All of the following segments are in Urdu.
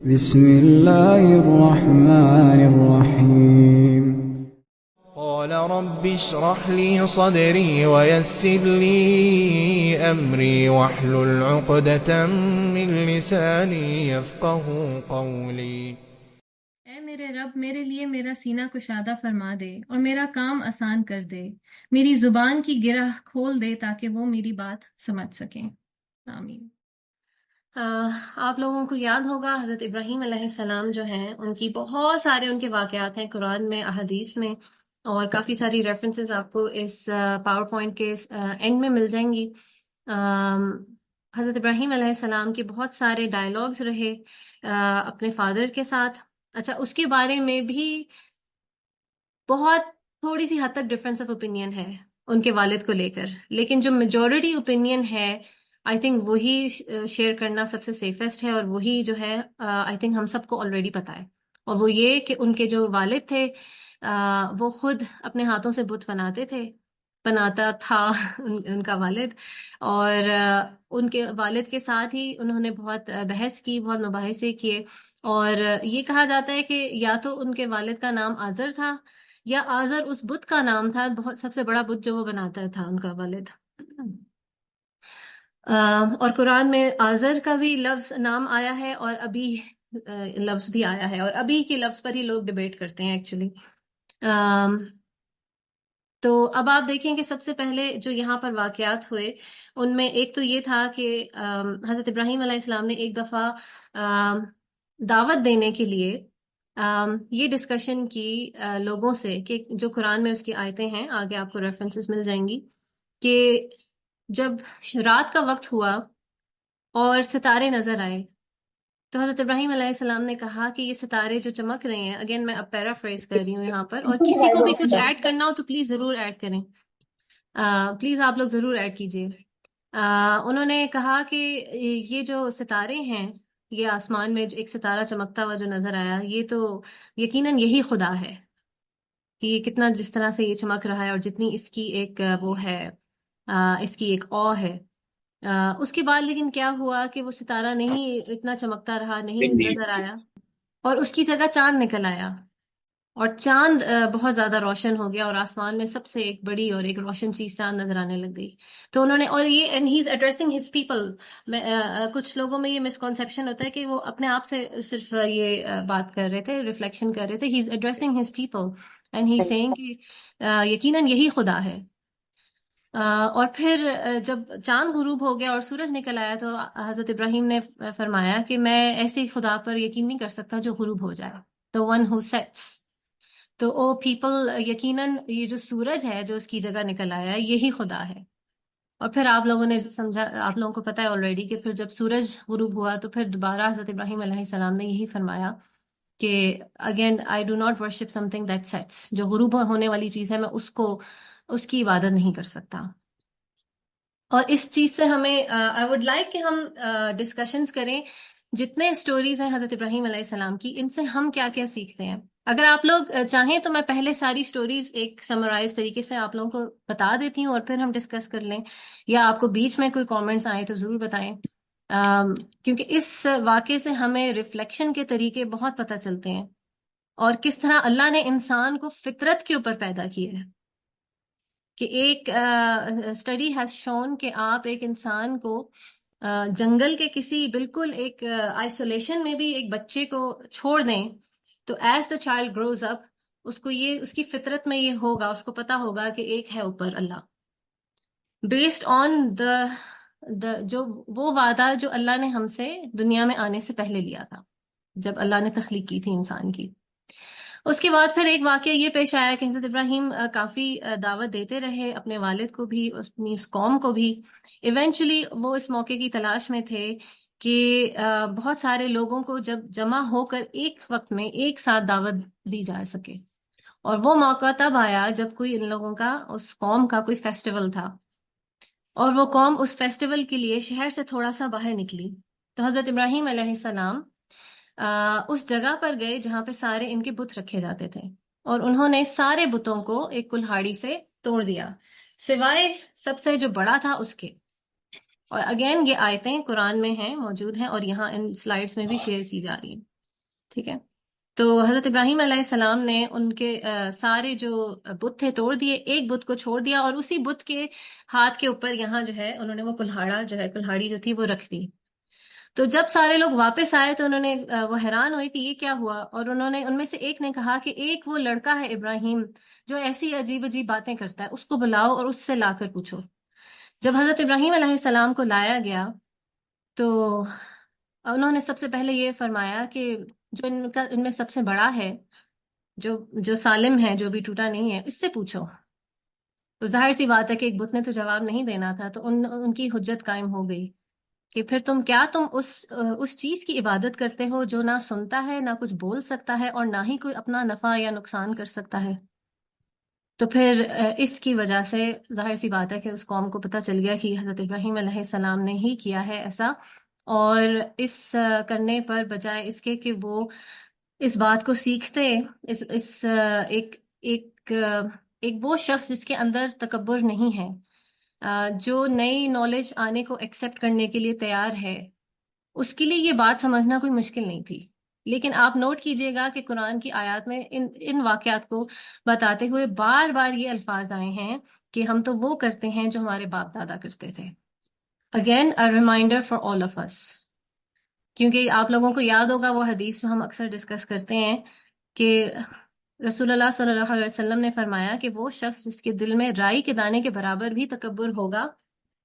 بسم الله الرحمن الرحيم. قال رب اشرح لي صدري ويسر لي أمري واحلل عقدة من لساني يفقه قولي. اے میرے رب، میرے لیے میرا سینہ کشادہ فرما دے اور میرا کام آسان کر دے، میری زبان کی گرہ کھول دے تاکہ وہ میری بات سمجھ سکیں۔ آمین۔ آپ لوگوں کو یاد ہوگا حضرت ابراہیم علیہ السلام جو ہیں، ان کی بہت سارے ان کے واقعات ہیں قرآن میں، احادیث میں، اور کافی ساری ریفرنسز آپ کو اس پاور پوائنٹ کے اینڈ میں مل جائیں گی۔ حضرت ابراہیم علیہ السلام کے بہت سارے ڈائلاگز رہے اپنے فادر کے ساتھ۔ اچھا، اس کے بارے میں بھی بہت تھوڑی سی حد تک ڈفرینس آف اوپینین ہے ان کے والد کو لے کر، لیکن جو میجورٹی اوپینین ہے آئی تھنک وہی شیئر کرنا سب سے سیفسٹ ہے، اور وہی جو ہے آئی تھنک ہم سب کو آلریڈی پتہ ہے، اور وہ یہ کہ ان کے جو والد تھے وہ خود اپنے ہاتھوں سے بت بناتے تھے، بناتا تھا ان کا والد، اور ان کے والد کے ساتھ ہی انہوں نے بہت بحث کی، بہت مباحثے کیے، اور یہ کہا جاتا ہے کہ یا تو ان کے والد کا نام آزر تھا یا آزر اس بت کا نام تھا، بہت سب سے بڑا بت جو وہ بناتا تھا ان کا والد۔ اور قرآن میں آزر کا بھی لفظ نام آیا ہے، اور ابھی لفظ بھی آیا ہے، اور ابھی کے لفظ پر ہی لوگ ڈیبیٹ کرتے ہیں ایکچولی۔ تو اب آپ دیکھیں کہ سب سے پہلے جو یہاں پر واقعات ہوئے ان میں ایک تو یہ تھا کہ حضرت ابراہیم علیہ السلام نے ایک دفعہ دعوت دینے کے لیے یہ ڈسکشن کی لوگوں سے، کہ جو قرآن میں اس کی آیتیں ہیں، آگے آپ کو ریفرنسز مل جائیں گی، کہ جب رات کا وقت ہوا اور ستارے نظر آئے تو حضرت ابراہیم علیہ السلام نے کہا کہ یہ ستارے جو چمک رہے ہیں، اگین میں اب پیرافریز کر رہی ہوں یہاں پر، اور کسی کو بھی کچھ ایڈ کرنا ہو تو پلیز ضرور ایڈ کریں، پلیز آپ لوگ ضرور ایڈ کیجیے۔ انہوں نے کہا کہ یہ جو ستارے ہیں، یہ آسمان میں جو ایک ستارہ چمکتا ہوا جو نظر آیا، یہ تو یقیناً یہی خدا ہے، کہ یہ کتنا جس طرح سے یہ چمک رہا ہے، اور جتنی اس کی ایک وہ ہے، اس کی ایک او ہے۔ اس کے بعد لیکن کیا ہوا کہ وہ ستارہ نہیں اتنا چمکتا رہا، نہیں نظر آیا، اور اس کی جگہ چاند نکل آیا، اور چاند بہت زیادہ روشن ہو گیا، اور آسمان میں سب سے ایک بڑی اور ایک روشن چیز چاند نظر آنے لگ گئی۔ تو انہوں نے، اور یہ and he is addressing his people, کچھ لوگوں میں یہ مسکنسیپشن ہوتا ہے کہ وہ اپنے آپ سے صرف یہ بات کر رہے تھے، ریفلیکشن کر رہے تھے، he is addressing his people and he is saying کہ یقیناً یہی خدا ہے۔ اور پھر جب چاند غروب ہو گیا اور سورج نکل آیا تو حضرت ابراہیم نے فرمایا کہ میں ایسے خدا پر یقین نہیں کر سکتا جو غروب ہو جائے، the one who sets۔ تو او پیپل، یقیناً یہ جو سورج ہے جو اس کی جگہ نکل آیا ہے، یہی خدا ہے۔ اور پھر آپ لوگوں نے سمجھا، آپ لوگوں کو پتہ ہے آلریڈی، کہ پھر جب سورج غروب ہوا تو پھر دوبارہ حضرت ابراہیم علیہ السلام نے یہی فرمایا کہ again I do not worship something that sets, جو غروب ہونے والی چیز ہے میں اس کی عبادت نہیں کر سکتا۔ اور اس چیز سے ہمیں آئی ووڈ لائک کہ ہم ڈسکشنز کریں، جتنے سٹوریز ہیں حضرت ابراہیم علیہ السلام کی، ان سے ہم کیا کیا سیکھتے ہیں۔ اگر آپ لوگ چاہیں تو میں پہلے ساری سٹوریز ایک سمرائز طریقے سے آپ لوگوں کو بتا دیتی ہوں، اور پھر ہم ڈسکس کر لیں، یا آپ کو بیچ میں کوئی کامنٹس آئیں تو ضرور بتائیں، کیونکہ اس واقعے سے ہمیں ریفلیکشن کے طریقے بہت پتہ چلتے ہیں، اور کس طرح اللہ نے انسان کو فطرت کے اوپر پیدا کیا ہے، کہ ایک اسٹڈی ہیز شون کہ آپ ایک انسان کو جنگل کے کسی بالکل ایک آئسولیشن میں بھی ایک بچے کو چھوڑ دیں تو as the child grows up, اس کو یہ اس کی فطرت میں یہ ہوگا، اس کو پتا ہوگا کہ ایک ہے اوپر اللہ، بیسڈ آن جو وہ وعدہ جو اللہ نے ہم سے دنیا میں آنے سے پہلے لیا تھا، جب اللہ نے تخلیق کی تھی انسان کی۔ اس کے بعد پھر ایک واقعہ یہ پیش آیا کہ حضرت ابراہیم کافی دعوت دیتے رہے اپنے والد کو بھی، اپنی اس قوم کو بھی۔ ایونچولی وہ اس موقع کی تلاش میں تھے کہ بہت سارے لوگوں کو جب جمع ہو کر ایک وقت میں ایک ساتھ دعوت دی جا سکے، اور وہ موقع تب آیا جب کوئی ان لوگوں کا، اس قوم کا کوئی فیسٹیول تھا، اور وہ قوم اس فیسٹیول کے لیے شہر سے تھوڑا سا باہر نکلی۔ تو حضرت ابراہیم علیہ السلام اس جگہ پر گئے جہاں پہ سارے ان کے بت رکھے جاتے تھے، اور انہوں نے سارے بتوں کو ایک کلہاڑی سے توڑ دیا، سوائے سب سے جو بڑا تھا اس کے۔ اور اگین یہ آیتیں قرآن میں ہیں، موجود ہیں، اور یہاں ان سلائیڈز میں بھی شیئر کی جا رہی ہیں۔ ٹھیک ہے. تو حضرت ابراہیم علیہ السلام نے ان کے سارے جو بت تھے توڑ دیے، ایک بت کو چھوڑ دیا، اور اسی بت کے ہاتھ کے اوپر یہاں جو ہے انہوں نے وہ کلہاڑا جو ہے، کلہاڑی جو تھی وہ رکھ دی. تو جب سارے لوگ واپس آئے تو انہوں نے وہ حیران ہوئے کہ یہ کیا ہوا، اور انہوں نے ان میں سے ایک نے کہا کہ ایک وہ لڑکا ہے ابراہیم جو ایسی عجیب عجیب باتیں کرتا ہے، اس کو بلاؤ اور اس سے لا کر پوچھو. جب حضرت ابراہیم علیہ السلام کو لایا گیا تو انہوں نے سب سے پہلے یہ فرمایا کہ جو ان میں سب سے بڑا ہے، جو جو سالم ہے، جو بھی ٹوٹا نہیں ہے، اس سے پوچھو. تو ظاہر سی بات ہے کہ ایک بت نے تو جواب نہیں دینا تھا، تو ان کی حجت قائم ہو گئی کہ پھر تم اس چیز کی عبادت کرتے ہو جو نہ سنتا ہے، نہ کچھ بول سکتا ہے، اور نہ ہی کوئی اپنا نفع یا نقصان کر سکتا ہے. تو پھر اس کی وجہ سے ظاہر سی بات ہے کہ اس قوم کو پتہ چل گیا کہ حضرت ابراہیم علیہ السلام نے ہی کیا ہے ایسا. اور اس کرنے پر بجائے اس کے کہ وہ اس بات کو سیکھتے، ایک ایک ایک وہ شخص جس کے اندر تکبر نہیں ہے، جو نئی نالج آنے کو ایکسیپٹ کرنے کے لیے تیار ہے، اس کے لیے یہ بات سمجھنا کوئی مشکل نہیں تھی. لیکن آپ نوٹ کیجئے گا کہ قرآن کی آیات میں ان واقعات کو بتاتے ہوئے بار بار یہ الفاظ آئے ہیں کہ ہم تو وہ کرتے ہیں جو ہمارے باپ دادا کرتے تھے. Again a reminder for all of us. کیونکہ آپ لوگوں کو یاد ہوگا وہ حدیث جو ہم اکثر ڈسکس کرتے ہیں کہ رسول اللہ صلی اللہ علیہ وسلم نے فرمایا کہ وہ شخص جس کے دل میں رائی کے دانے کے برابر بھی تکبر ہوگا،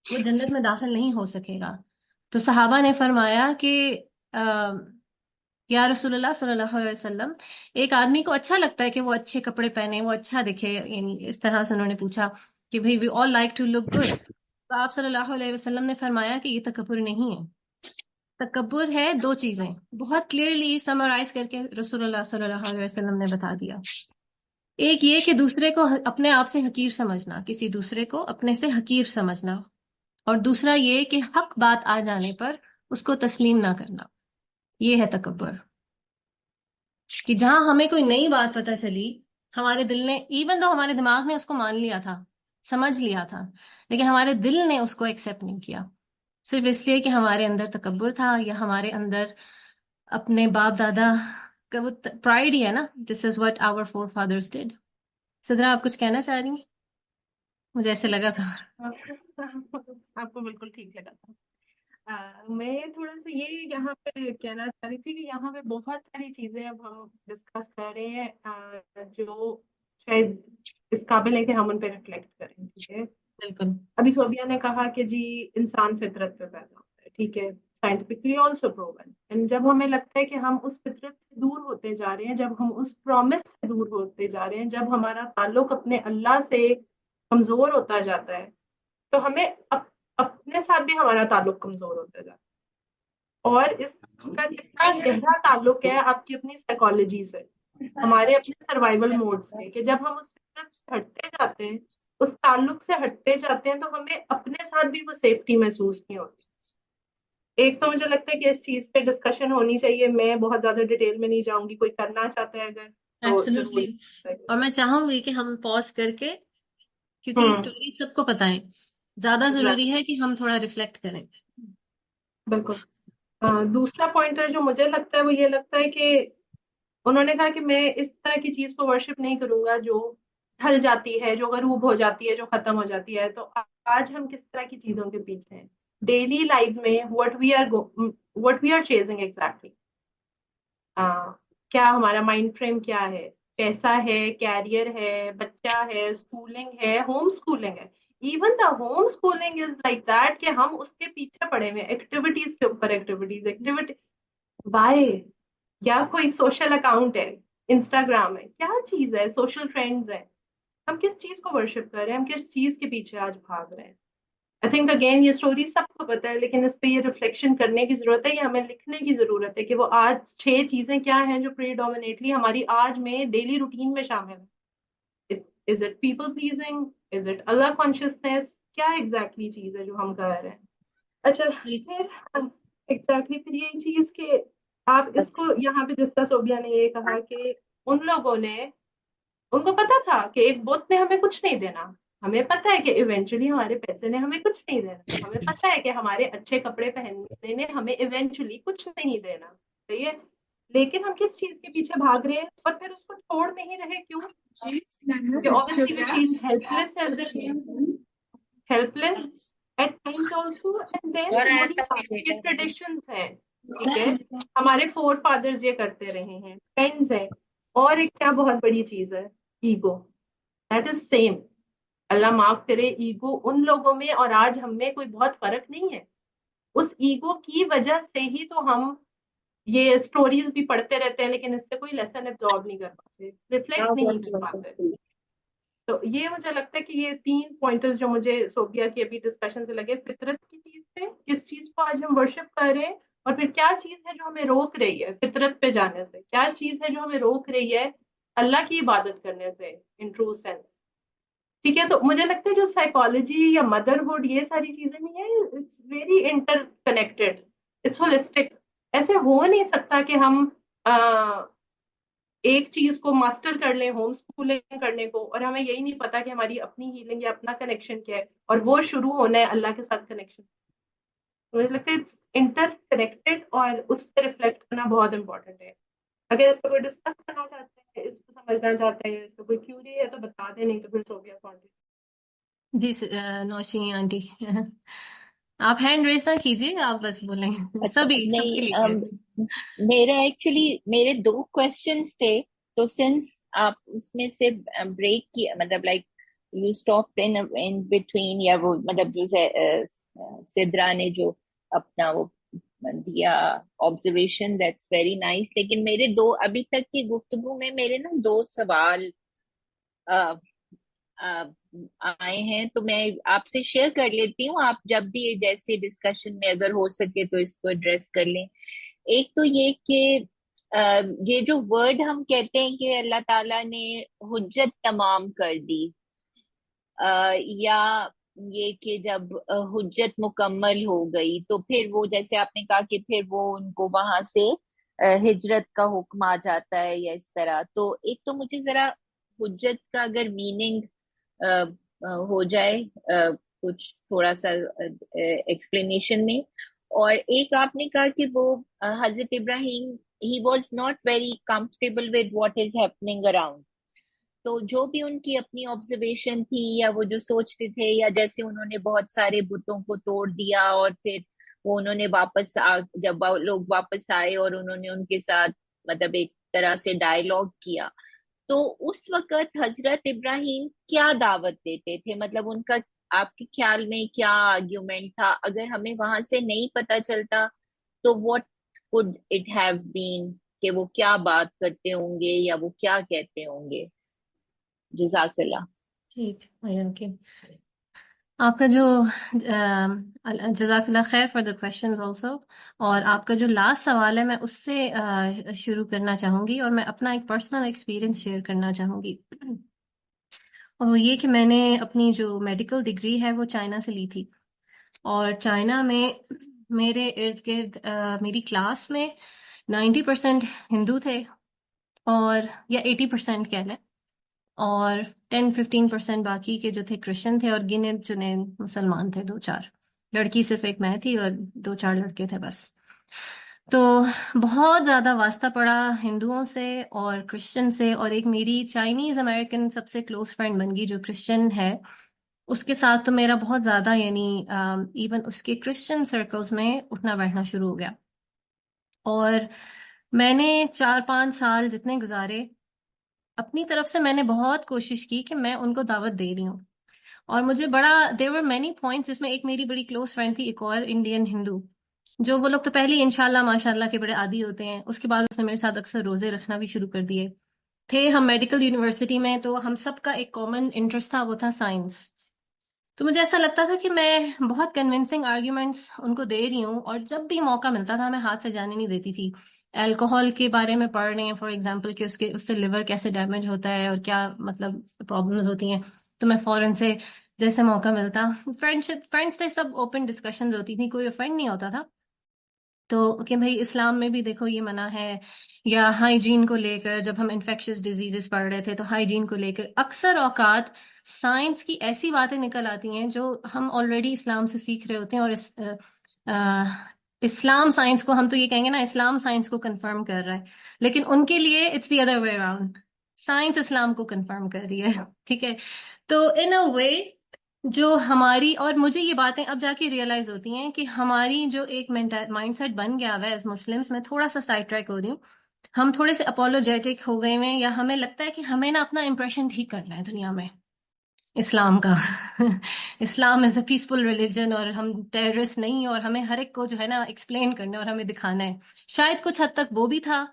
وہ جنت میں داخل نہیں ہو سکے گا. تو صحابہ نے فرمایا کہ یا رسول اللہ صلی اللہ علیہ وسلم، ایک آدمی کو اچھا لگتا ہے کہ وہ اچھے کپڑے پہنے، وہ اچھا دکھے، یعنی اس طرح سے انہوں نے پوچھا کہ بھئی we all like to look good. تو آپ صلی اللہ علیہ وسلم نے فرمایا کہ یہ تکبر نہیں ہے. تکبر ہے دو چیزیں، بہت کلیئرلی سمرائز کر کے رسول اللہ صلی اللہ علیہ وسلم نے بتا دیا. ایک یہ کہ دوسرے کو اپنے آپ سے حقیر سمجھنا، کسی دوسرے کو اپنے سے حقیر سمجھنا، اور دوسرا یہ کہ حق بات آ جانے پر اس کو تسلیم نہ کرنا. یہ ہے تکبر، کہ جہاں ہمیں کوئی نئی بات پتہ چلی، ہمارے دل نے، ایون تو ہمارے دماغ نے اس کو مان لیا تھا، سمجھ لیا تھا، لیکن ہمارے دل نے اس کو ایکسیپٹ نہیں کیا، صرف اس لیے کہ ہمارے اندر تکبر تھا، یا ہمارے اندر اپنے باپ دادا کا وہ پرائڈ ہی ہے نا. This is what our forefathers did. صدرا آپ کچھ کہنا چاہ رہی ہیں؟ مجھے ایسے لگا تھا. آپ کو بالکل ٹھیک لگا تھا. میں تھوڑا سا یہ یہاں پہ کہنا چاہ رہی تھی کہ یہاں پہ بہت ساری چیزیں اب ہم ڈسکس کر رہے ہیں جو شاید اس قابل ہے کہ ہم ان پہ ریفلیکٹ کریں. ٹھیک ہے، بالکل. ابھی صوبیہ نے کہا کہ جی انسان فطرت پہ پیدا ہوتا ہے. ٹھیک ہے، سائنٹیفکلی آلسو پروون. جب ہمیں لگتا ہے کہ ہم اس فطرت سے دور ہوتے جا رہے ہیں، جب ہم اس پرومس سے دور ہوتے جا رہے ہیں، جب ہمارا تعلق اپنے اللہ سے کمزور ہوتا جاتا ہے، تو ہمیں اپنے ساتھ بھی ہمارا تعلق کمزور ہوتا جاتا ہے. اور اس کا کتنا گہرا تعلق ہے آپ کی اپنی سائیکالوجی سے، ہمارے اپنے سروائیول موڈ سے، کہ جب ہم اس فطرت سے ہٹتے جاتے ہیں، اس تعلق سے ہٹتے جاتے ہیں، تو ہمیں اپنے ساتھ بھی وہ سیفٹی محسوس نہیں ہوتی. ایک تو مجھے لگتا ہے کہ اس چیز پہ ڈسکشن ہونی چاہیے. میں بہت زیادہ ڈیٹیل میں نہیں جاؤں گی، کوئی کرنا چاہتا ہے اگر تو ضرور. ایبسلیوٹلی. اور میں چاہوں گی کہ ہم پوز کر کے، کیونکہ یہ اسٹوری سب کو پتہ ہے، زیادہ ضروری ہے کہ ہم تھوڑا ریفلیکٹ کریں. بالکل. دوسرا پوائنٹر جو مجھے لگتا ہے وہ یہ لگتا ہے کہ انہوں نے کہا کہ میں اس طرح کی چیز کو ورشپ نہیں کروں گا جو ڈھل جاتی ہے، جو غروب ہو جاتی ہے، جو ختم ہو جاتی ہے. تو آج ہم کس طرح کی چیزوں کے پیچھے ہیں ڈیلی لائف میں؟ what we are chasing exactly. کیا ہمارا مائنڈ فریم کیا ہے؟ پیسہ ہے، کیریئر ہے، بچہ ہے، اسکولنگ ہے، ہوم اسکولنگ ہے. Even the home schooling is like that کہ ہم اس کے پیچھے پڑے ہوئے ایکٹیویٹیز کے اوپر ایکٹیویٹی. وائی؟ یا کوئی سوشل اکاؤنٹ ہے، انسٹاگرام ہے، کیا چیز ہے، سوشل ٹرینڈز ہے. ہم کس چیز کو ورشپ کر رہے ہیں؟ ہم کس چیز کے پیچھے آج بھاگ رہے ہیں؟ آئی تھنک اگین یہ اسٹوری سب کو پتہ ہے، لیکن اس پہ یہ ریفلیکشن کرنے کی ضرورت ہے، یہ ہمیں لکھنے کی ضرورت ہے کہ وہ آج 6 چیزیں کیا ہیں جو پریڈومینیٹلی ہماری آج میں ڈیلی روٹین میں شامل ہیں. Is it people pleasing? Is it Allah consciousness? کیا ایگزیکٹلی چیز ہے جو ہم کر رہے ہیں؟ اچھا پھر ایگزیکٹلی پھر یہ چیز کہ آپ اس کو یہاں پہ جس طرح صوبیہ نے یہ کہا کہ ان لوگوں نے، ان کو پتا تھا کہ ایک بت نے ہمیں کچھ نہیں دینا. ہمیں پتا ہے کہ ایونچولی ہمارے پیسے نے ہمیں کچھ نہیں دینا. ہمیں پتا ہے کہ ہمارے اچھے کپڑے پہننے نے ہمیں ایونچولی کچھ نہیں دینا. صحیح ہے. لیکن ہم کس چیز کے پیچھے بھاگ رہے ہیں اور پھر اس کو چھوڑ نہیں رہے؟ کیوں کہ obviously we feel helpless at the helpless at times also, and then وہی بات ہے، یہ ٹریڈیشنز ہیں، ٹھیک ہے، ہمارے فور فادرز یہ کرتے رہے ہیں، فرینڈز ہیں، اور ایک کیا بہت بڑی چیز ہے، ایگو، دیٹ از سیم. اللہ معاف کرے، ایگو ان لوگوں میں اور آج ہم میں کوئی بہت فرق نہیں ہے. اس ایگو کی وجہ سے ہی تو ہم یہ اسٹوریز بھی پڑھتے رہتے ہیں لیکن اس سے کوئی لیسن ابزارب نہیں کر پاتے، ریفلیکٹ نہیں کر پاتے. تو یہ مجھے لگتا ہے کہ یہ 3 پوائنٹرز جو مجھے صوفیہ کی ابھی ڈسکشن سے لگے، فطرت کی چیز پہ، کس چیز کو آج ہم ورشپ کر رہے ہیں، اور پھر کیا چیز ہے جو ہمیں روک رہی ہے فطرت پہ جانے سے، کیا چیز ہے جو ہمیں روک رہی ہے اللہ کی عبادت کرنے سے ان ٹرو سینس. ٹھیک ہے، تو مجھے لگتا ہے جو سائیکالوجی یا مدرہڈ یہ ساری چیزیں نہیں ہیں، it's very interconnected, it's holistic. ایسے ہو نہیں سکتا کہ ہم ایک چیز کو ماسٹر کر لیں ہوم اسکولنگ کرنے کو اور ہمیں یہی نہیں پتا کہ ہماری اپنی ہیلنگ یا اپنا کنیکشن کیا ہے، اور وہ شروع ہونا ہے اللہ کے ساتھ کنیکشن. مجھے لگتا ہے انٹر کنیکٹڈ اور اس پہ ریفلیکٹ کرنا بہت امپورٹنٹ ہے. اگر اس پہ کوئی ڈسکس کرنا چاہتے ہیں، اس کو سمجھنا چاہتے ہیں، اس پہ کوئی کیوری ہے تو بتا دیں، نہیں تو پھر صوفیہ کانٹینیو. جی نوشین آنٹی آپ ہینڈ ریز نہ کیجیے، آپ بس بولیں. اچھا سب کے نہیں، لیے. میرا ایکچولی میرے 2 کوشچنس تھے، تو سنس آپ اس میں سے بریک کیا، مطلب like you stop in between, یا وہ مطلب جو سدرا نے جو اپنا وہ دیا آبزرویشن، دیٹس ویری نائس. لیکن میرے 2 ابھی تک کی گفتگو میں میرے نا 2 سوال آئے ہیں، تو میں آپ سے شیئر کر لیتی ہوں. آپ جب بھی جیسے ڈسکشن میں اگر ہو سکے تو اس کو ایڈریس کر لیں. ایک تو یہ کہ یہ جو ورڈ ہم کہتے ہیں کہ اللہ تعالیٰ نے حجت تمام کر دی، یا یہ کہ جب حجت مکمل ہو گئی تو پھر وہ جیسے آپ نے کہا کہ پھر وہ ان کو وہاں سے ہجرت کا حکم آ جاتا ہے یا اس طرح. تو ایک تو مجھے ذرا حجت کا اگر میننگ ہو جائے کچھ تھوڑا سا ایکسپلینیشن میں. اور ایک آپ نے کہا کہ وہ حضرت Ibrahim he was not very comfortable with what is happening around. تو جو بھی ان کی اپنی آبزرویشن تھی یا وہ جو سوچتے تھے، یا جیسے انہوں نے بہت سارے بتوں کو توڑ دیا اور پھر وہ انہوں نے جب لوگ واپس آئے اور انہوں نے ان کے ساتھ مطلب ایک طرح سے ڈائیلاگ کیا، تو اس وقت حضرت ابراہیم کیا دعوت دیتے تھے؟ مطلب ان کا آپ کے خیال میں کیا آرگیومنٹ تھا؟ اگر ہمیں وہاں سے نہیں پتا چلتا تو what could it have been، کہ وہ کیا بات کرتے ہوں گے یا وہ کیا کہتے ہوں گے؟ جزاک اللہ. ٹھیک اوکے. آپ کا جو جزاک اللہ خیر فار دا کوشچنز آلسو. اور آپ کا جو لاسٹ سوال ہے میں اس سے شروع کرنا چاہوں گی، اور میں اپنا ایک پرسنل ایکسپیرینس شیئر کرنا چاہوں گی. اور وہ یہ کہ میں نے اپنی جو میڈیکل ڈگری ہے وہ چائنا سے لی تھی، اور چائنا میں میرے ارد گرد میری کلاس میں 90% ہندو تھے، اور یا 80% کہہ لیں، اور 10-15% باقی کے جو تھے کرسچن تھے، اور گنے چنے مسلمان تھے 2-4. لڑکی صرف ایک میں تھی اور 2-4 لڑکے تھے بس. تو بہت زیادہ واسطہ پڑا ہندوؤں سے اور کرسچن سے، اور ایک میری چائنیز امریکن سب سے کلوز فرینڈ بن گئی جو کرسچن ہے. اس کے ساتھ تو میرا بہت زیادہ یعنی ایون اس کے کرسچن سرکلز میں اٹھنا بیٹھنا شروع ہو گیا. اور میں نے 4-5 سال جتنے گزارے، اپنی طرف سے میں نے بہت کوشش کی کہ میں ان کو دعوت دے رہی ہوں. اور مجھے بڑا دیر ور مینی پوائنٹس، جس میں ایک میری بڑی کلوز فرینڈ تھی، ایک اور انڈین ہندو، جو وہ لوگ تو پہلے انشاءاللہ ماشاءاللہ کے بڑے عادی ہوتے ہیں. اس کے بعد اس نے میرے ساتھ اکثر روزے رکھنا بھی شروع کر دیے تھے. ہم میڈیکل یونیورسٹی میں، تو ہم سب کا ایک کامن انٹرسٹ تھا، وہ تھا سائنس. تو مجھے ایسا لگتا تھا کہ میں بہت کنونسنگ آرگیومنٹس ان کو دے رہی ہوں، اور جب بھی موقع ملتا تھا میں ہاتھ سے جانے نہیں دیتی تھی. الکوہول کے بارے میں پڑھ رہے ہیں فار ایگزامپل کہ اس سے لیور کیسے ڈیمیج ہوتا ہے اور کیا مطلب پرابلمز ہوتی ہیں، تو میں فوراً سے جیسے موقع ملتا، فرینڈس سے سب اوپن ڈسکشنز ہوتی تھی، کوئی افینڈ نہیں ہوتا تھا. تو کہ بھائی اسلام میں بھی دیکھو یہ منع ہے، یا ہائیجین کو لے کر جب ہم انفیکشس ڈیزیزز پڑھ رہے تھے تو ہائیجین کو لے کر اکثر اوقات سائنس کی ایسی باتیں نکل آتی ہیں جو ہم آلریڈی اسلام سے سیکھ رہے ہوتے ہیں، اور اسلام سائنس کو، ہم تو یہ کہیں گے نا اسلام سائنس کو کنفرم کر رہا ہے، لیکن ان کے لیے it's the other way around, science Islam کو کنفرم کر رہی ہے. ٹھیک ہے، تو ان اے وے جو ہماری، اور مجھے یہ باتیں اب جا کے ریئلائز ہوتی ہیں کہ ہماری جو ایک مائنڈ سیٹ بن گیا ہوا ہے ایز مسلمس، میں تھوڑا سا سائڈ ٹریک ہو رہی ہوں، ہم تھوڑے سے اپولوجیٹک ہو گئے ہیں، یا ہمیں لگتا ہے کہ ہمیں نا اپنا امپریشن ٹھیک کرنا ہے دنیا میں اسلام کا. اسلام از اے پیسفل ریلیجن، اور ہم ٹیررسٹ نہیں، اور ہمیں ہر ایک کو جو ہے نا ایکسپلین کرنا ہے اور ہمیں دکھانا ہے. شاید کچھ حد تک وہ بھی تھا،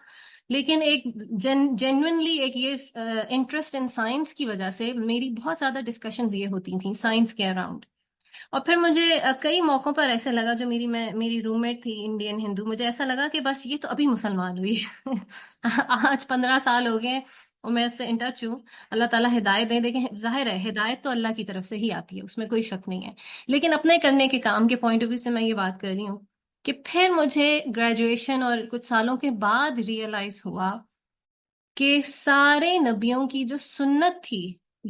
لیکن ایک جینوئنلی ایک یہ انٹرسٹ ان سائنس کی وجہ سے میری بہت زیادہ ڈسکشنز یہ ہوتی تھیں سائنس کے اراؤنڈ. اور پھر مجھے کئی موقعوں پر ایسے لگا، جو میری روم میٹ تھی انڈین ہندو، مجھے ایسا لگا کہ بس یہ تو ابھی مسلمان ہوئی. آج 15 سال ہو گئے اور میں اس سے ان ٹچ ہوں. اللہ تعالیٰ ہدایت دے. دیکھیں ظاہر ہے ہدایت تو اللہ کی طرف سے ہی آتی ہے، اس میں کوئی شک نہیں ہے، لیکن اپنے کرنے کے کام کے پوائنٹ آف ویو سے میں یہ بات کر رہی ہوں کہ پھر مجھے گریجویشن اور کچھ سالوں کے بعد ریئلائز ہوا کہ سارے نبیوں کی جو سنت تھی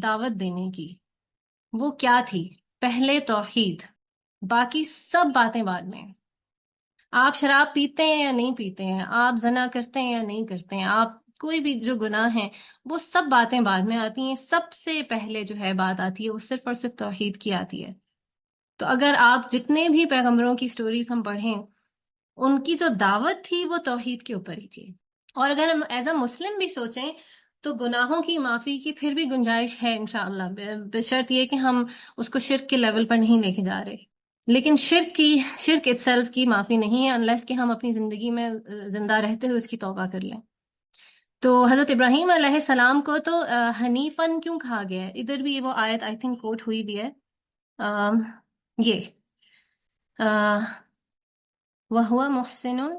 دعوت دینے کی، وہ کیا تھی؟ پہلے توحید، باقی سب باتیں بعد میں. آپ شراب پیتے ہیں یا نہیں پیتے ہیں، آپ زنا کرتے ہیں یا نہیں کرتے ہیں، آپ کوئی بھی جو گناہ ہیں، وہ سب باتیں بعد میں آتی ہیں. سب سے پہلے جو ہے بات آتی ہے وہ صرف اور صرف توحید کی آتی ہے. تو اگر آپ جتنے بھی پیغمبروں کی سٹوریز ہم پڑھیں، ان کی جو دعوت تھی وہ توحید کے اوپر ہی تھی. اور اگر ہم ایز اے مسلم بھی سوچیں تو گناہوں کی معافی کی پھر بھی گنجائش ہے انشاءاللہ، بشرط یہ کہ ہم اس کو شرک کے لیول پر نہیں لے کے جا رہے. لیکن شرک اٹسیلف کی معافی نہیں ہے انلیس کہ ہم اپنی زندگی میں زندہ رہتے ہوئے اس کی توبہ کر لیں. تو حضرت ابراہیم علیہ السلام کو تو حنیفن کیوں کہا گیا ہے؟ ادھر بھی وہ آیت آئی تھنک کوٹ ہوئی بھی ہے، یہ وَهُوَ مُحْسِنٌ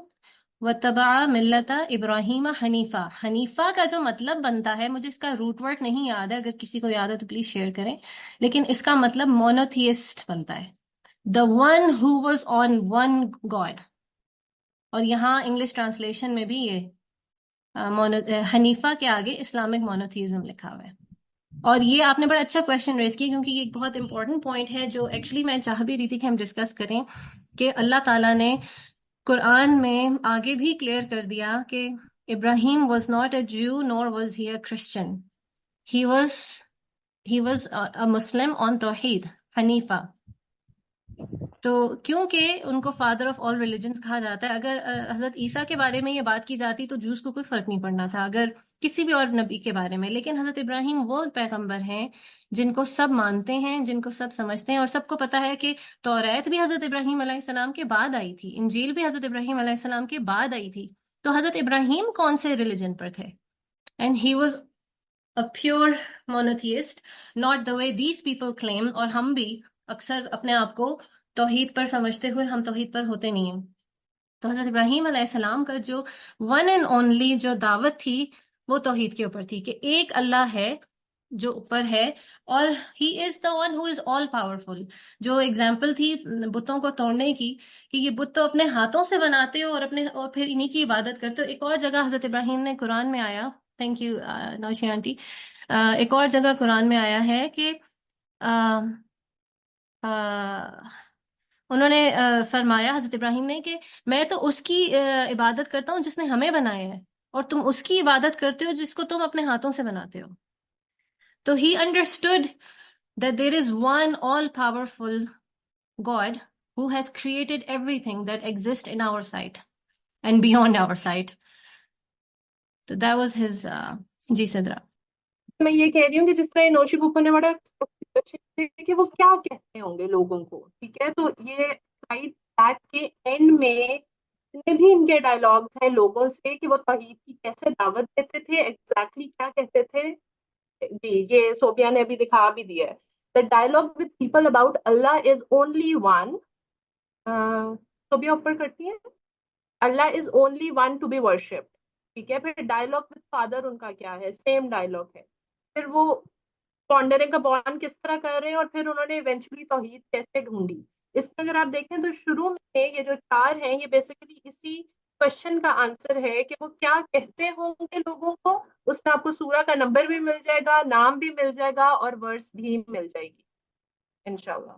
وَاتَّبَعَ مِلَّةَ ابراہیم حنیفہ. حنیفہ کا جو مطلب بنتا ہے، مجھے اس کا روٹ ورڈ نہیں یاد ہے، اگر کسی کو یاد ہے تو پلیز شیئر کریں، لیکن اس کا مطلب مونوتھیسٹ بنتا ہے، the one who was on one God. اور یہاں انگلش ٹرانسلیشن میں بھی یہ حنیفہ کے آگے اسلامک مونوتھیزم لکھا ہوا ہے. اور یہ آپ نے بڑا اچھا کویشچن ریز کیا، کیونکہ یہ ایک بہت امپورٹنٹ پوائنٹ ہے جو ایکچولی میں چاہ بھی رہی تھی کہ ہم ڈسکس کریں، کہ اللہ تعالیٰ نے قرآن میں آگے بھی کلیئر کر دیا کہ Ibrahim was not a Jew nor was he a Christian, he was a Muslim on توحید حنیفہ. تو کیونکہ ان کو فادر آف آل ریلیجنس کہا جاتا ہے، اگر حضرت عیسیٰ کے بارے میں یہ بات کی جاتی تو جوز کو کوئی فرق نہیں پڑنا تھا، اگر کسی بھی اور نبی کے بارے میں. لیکن حضرت ابراہیم وہ پیغمبر ہیں جن کو سب مانتے ہیں، جن کو سب سمجھتے ہیں، اور سب کو پتا ہے کہ توریت بھی حضرت ابراہیم علیہ السلام کے بعد آئی تھی، انجیل بھی حضرت ابراہیم علیہ السلام کے بعد آئی تھی. تو حضرت ابراہیم کون سے ریلیجن پر تھے؟ And he was a pure monotheist, not the way these people claim. اور ہم بھی اکثر اپنے آپ کو توحید پر سمجھتے ہوئے ہم توحید پر ہوتے نہیں ہیں. تو حضرت ابراہیم علیہ السلام کا جو ون اینڈ اونلی جو دعوت تھی وہ توحید کے اوپر تھی، کہ ایک اللہ ہے جو اوپر ہے، اور he is the one who is all powerful. جو ایگزامپل تھی بتوں کو توڑنے کی، کہ یہ بت تو اپنے ہاتھوں سے بناتے ہو اور پھر انہی کی عبادت کرتے ہو. ایک اور جگہ حضرت ابراہیم نے قرآن میں آیا، تھینک یو نوشی آنٹی، ایک اور جگہ قرآن میں آیا ہے کہ انہوں نے فرمایا حضرت ابراہیم نے کہ میں تو اس کی عبادت کرتا ہوں جس نے ہمیں بنایا ہے، اور تم اس کی عبادت کرتے ہو جس کو تم اپنے ہاتھوں سے بناتے ہو. تو he understood that there is one all-powerful God who has created everything that exists in our sight and beyond our sight. So that was his جی صدرہ. میں یہ کہہ رہی ہوں کہ جس طرح نوشی بھوپا نے بڑا کہ وہ کیا کہتے ہوں گے لوگوں کو، ٹھیک ہے، تو یہ سائڈ بیک کے اینڈ میں جتنے بھی ان کے ڈائلاگز ہیں لوگوں سے کہ وہ توحید کی کیسے دعوت دیتے تھے، ایگزیکٹلی کیا کہتے تھے. جی یہ صوبیہ نے ابھی دکھا بھی دیا ہے. The dialogue with people about Allah is only one. Sobia اوپر کرتی ہیں، اللہ is only one to be worshipped. ٹھیک ہے، پھر ڈائلاگ with فادر ان کا کیا ہے، سیم ڈائلاگ ہے. پھر وہ پونڈرنگ کا بون کس طرح کر رہے ہیں، اور پھر انہوں نے ایونچولی توحید کیسے ڈھونڈی. اس میں اگر آپ دیکھیں تو شروع میں یہ جو 4 ہیں یہ بیسیکلی اسی کوشچن کا آنسر ہے کہ وہ کیا کہتے ہوں گے لوگوں کو. اس میں آپ کو سورہ کا نمبر بھی مل جائے گا، نام بھی مل جائے گا، اور ورس بھی مل جائے گی انشاءاللہ.